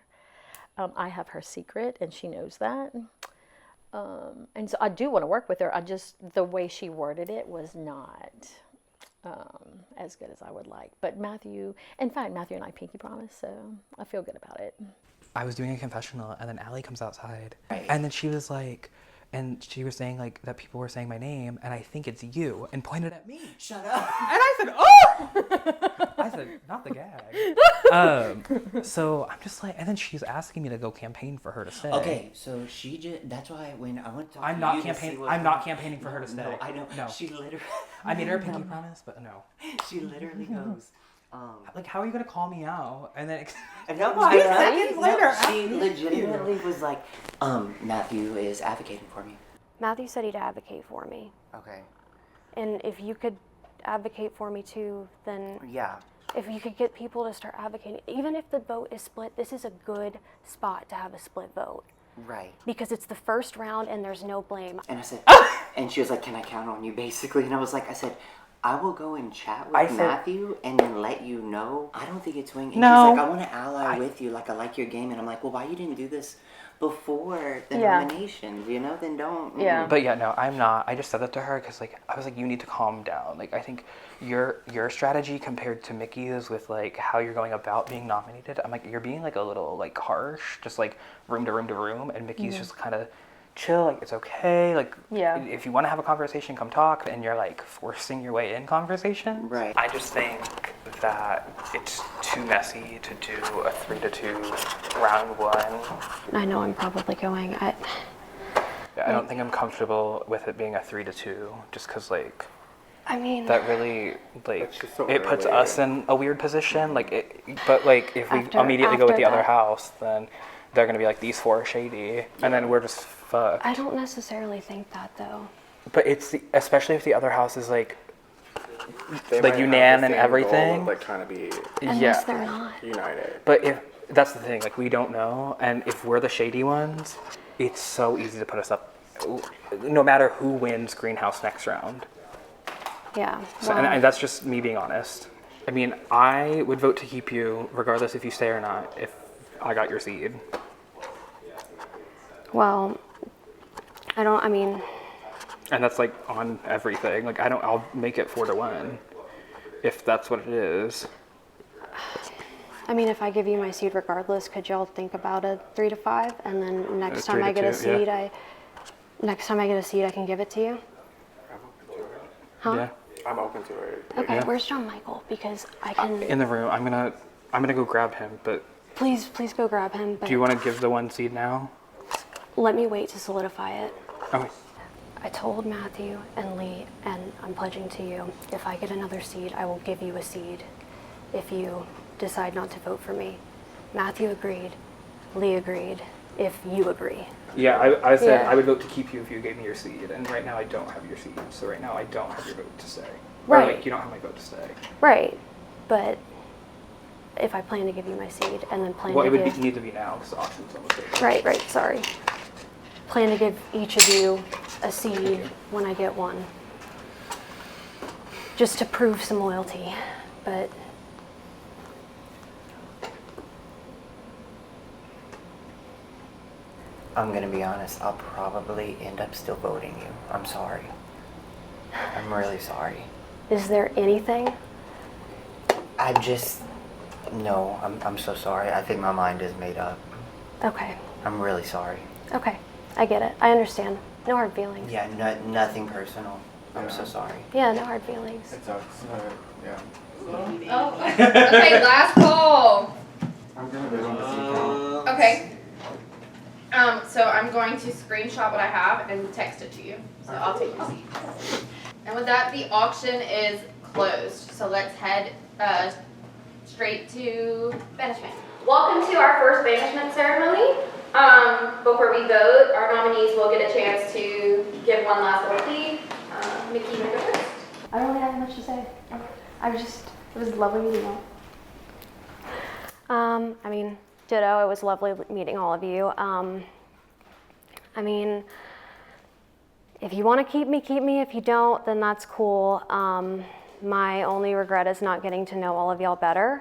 I have her secret, and she knows that. And so I do want to work with her. The way she worded it was not as good as I would like. But Matthew and I pinky promise, so I feel good about it. I was doing a confessional, and then Allie comes outside, and then she was like, and she was saying like that people were saying my name, and I think it's you, and pointed at me. Shut up. And I said, oh! I said, not the gag. So I'm just like, and then she's asking me to go campaign for her to stay. Okay, so that's why when I went to talk I'm to not you to see campaigning. what I'm not was- campaigning for her to stay. No, I know. No. She literally. I made her a pinky promise, but no. She literally goes. Like, how are you gonna call me out? And then No, 2 seconds later, she legitimately was like, Matthew is advocating for me. Matthew said he'd advocate for me. Okay. And if you could advocate for me too, then Yeah. if you could get people to start advocating, even if the vote is split, this is a good spot to have a split vote. Right. Because it's the first round and there's no blame. And I said, and she was like, can I count on you, basically? And I was like, I will go and chat I with said- Matthew and then let you know. I don't think it's swinging. And No. she's like, I want to ally with you. Like, I like your game. And I'm like, well, why you didn't do this before the Yeah. nominations? You know, then don't. But yeah, no, I'm not. I just said that to her because like I was like, you need to calm down. Like I think your strategy compared to Mickey's with like how you're going about being nominated, I'm like you're being like a little like harsh, just like room to room to room, and Mickey's Mm-hmm. just kind of chill, like it's okay, like Yeah. if you want to have a conversation, come talk, and you're like forcing your way in conversation. Right. I just think that it's too messy to do a 3-2 round one. I know I'm probably going. Yeah, I don't think I'm comfortable with it being a 3-2, just because like. I mean, that really like so it puts early. us in a weird position. Like, but like if we After- immediately go with the after other that. house, then they're gonna be like, these four are shady, and then we're just fucked. I don't necessarily think that though. But it's especially if the other house is like They like might Yunnan have the and same everything. goal of, like trying to be Unless they're not. united. But if that's the thing, like we don't know, and if we're the shady ones, it's so easy to put us up. No matter who wins Greenhouse next round. Yeah. So, and that's just me being honest. I mean, I would vote to keep you, regardless if you stay or not, if I got your seed. Well, I mean, And that's like on everything. Like I'll make it 4-1, if that's what it is. if I give you my seed regardless, could y'all think about a 3-5, and then next time 3 to I get a 2, yeah. seed, next time I get a seed, I can give it to you. Huh? Yeah. I'm open to it. Okay. Yeah. Where's John Michael? Because I can. In the room, I'm gonna go grab him. But Please go grab him. But do you want to give the 1 seed now? let me wait to solidify it. Okay. I told Matthew and Lee, and I'm pledging to you, if I get another seed, I will give you a seed if you decide not to vote for me. Matthew agreed. Lee agreed. If you agree. Yeah, I said Yeah. I would vote to keep you if you gave me your seed, and right now I don't have your seed. So right now I don't have your vote to stay. Or Right. like you don't have my vote to stay. Right. But if I plan to give you my seed and then plan Well, to it would give... need to be now because the auction's almost over. Right, sorry. Plan to give each of you a seed when I get one. Just to prove some loyalty, but I'm gonna be honest, I'll probably end up still voting you. I'm sorry. I'm really sorry. is there anything? No, I'm so sorry. I think my mind is made up. Okay, I'm really sorry. okay, I get it. I understand. No hard feelings. Yeah, nothing personal. I'm so sorry. Yeah, no hard feelings. It's yeah. Oh, okay, last call. I'm gonna vote on the seat count. Okay. So I'm going to screenshot what I have and text it to you. So I'll take your seat. And with that, the auction is closed. So let's head straight to banishment. Welcome to our first banishment ceremony. Before we vote, our nominees will get a chance to give one last little plea. Nikki, you wanna go first? I don't really have much to say. It was lovely meeting you. Ditto, it was lovely meeting all of you. If you want to keep me. If you don't, then that's cool. My only regret is not getting to know all of y'all better.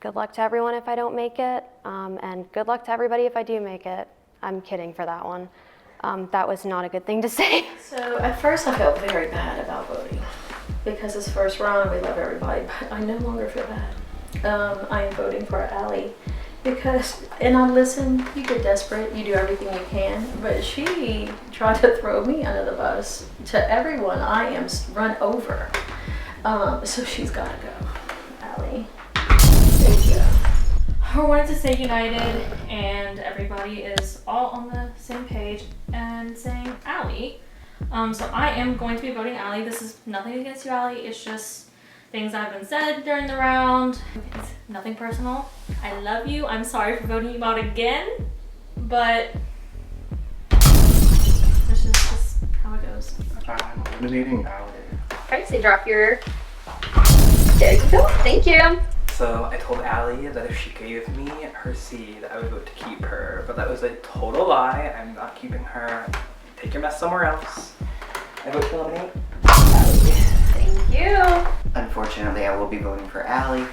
Good luck to everyone if I don't make it, and good luck to everybody if I do make it. I'm kidding for that one. That was not a good thing to say. So at first I felt very bad about voting because this first round we love everybody, but I no longer feel bad. I am voting for Allie because, and I listen, you get desperate, you do everything you can, but she tried to throw me under the bus to everyone. I am run over. So she's got to go. Allie. There you go. We wanted to stay united and everybody is all on the same page and saying Allie. So I am going to be voting Allie. This is nothing against you, Allie. It's just things that have been said during the round. It's nothing personal. I love you. I'm sorry for voting you out again, but this is just how it goes. I'm eliminating Allie. Okay, so drop your. There you go. Thank you. So I told Allie that if she gave me her seed, I would vote to keep her. But that was a total lie. I'm not keeping her. Take your mess somewhere else. I vote to eliminate Allie. Thank you. Unfortunately, I will be voting for Allie.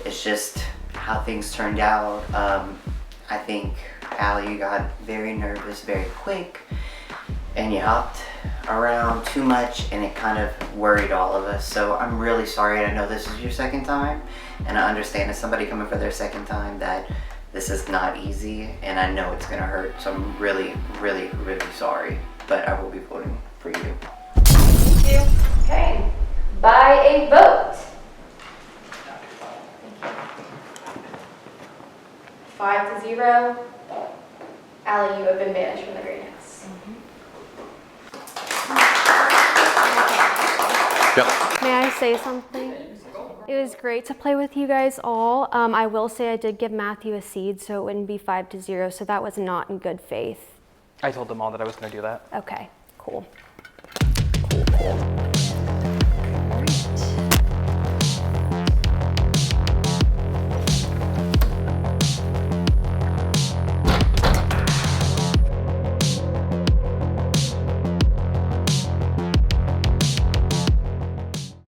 It's just how things turned out. I think Allie, you got very nervous very quick, and you hopped around too much, and it kind of worried all of us. So I'm really sorry. I know this is your second time, and I understand as somebody coming for their second time that this is not easy, and I know it's gonna hurt. So I'm really, really, really sorry, but I will be voting for you. Thank you. Okay. By a vote. 5-0. Allie, you have been banished from the greenhouse. Yep. I say something? It was great to play with you guys all. I will say I did give Matthew a seed, so it wouldn't be 5-0, so that was not in good faith. I told them all that I was going to do that. Okay, cool.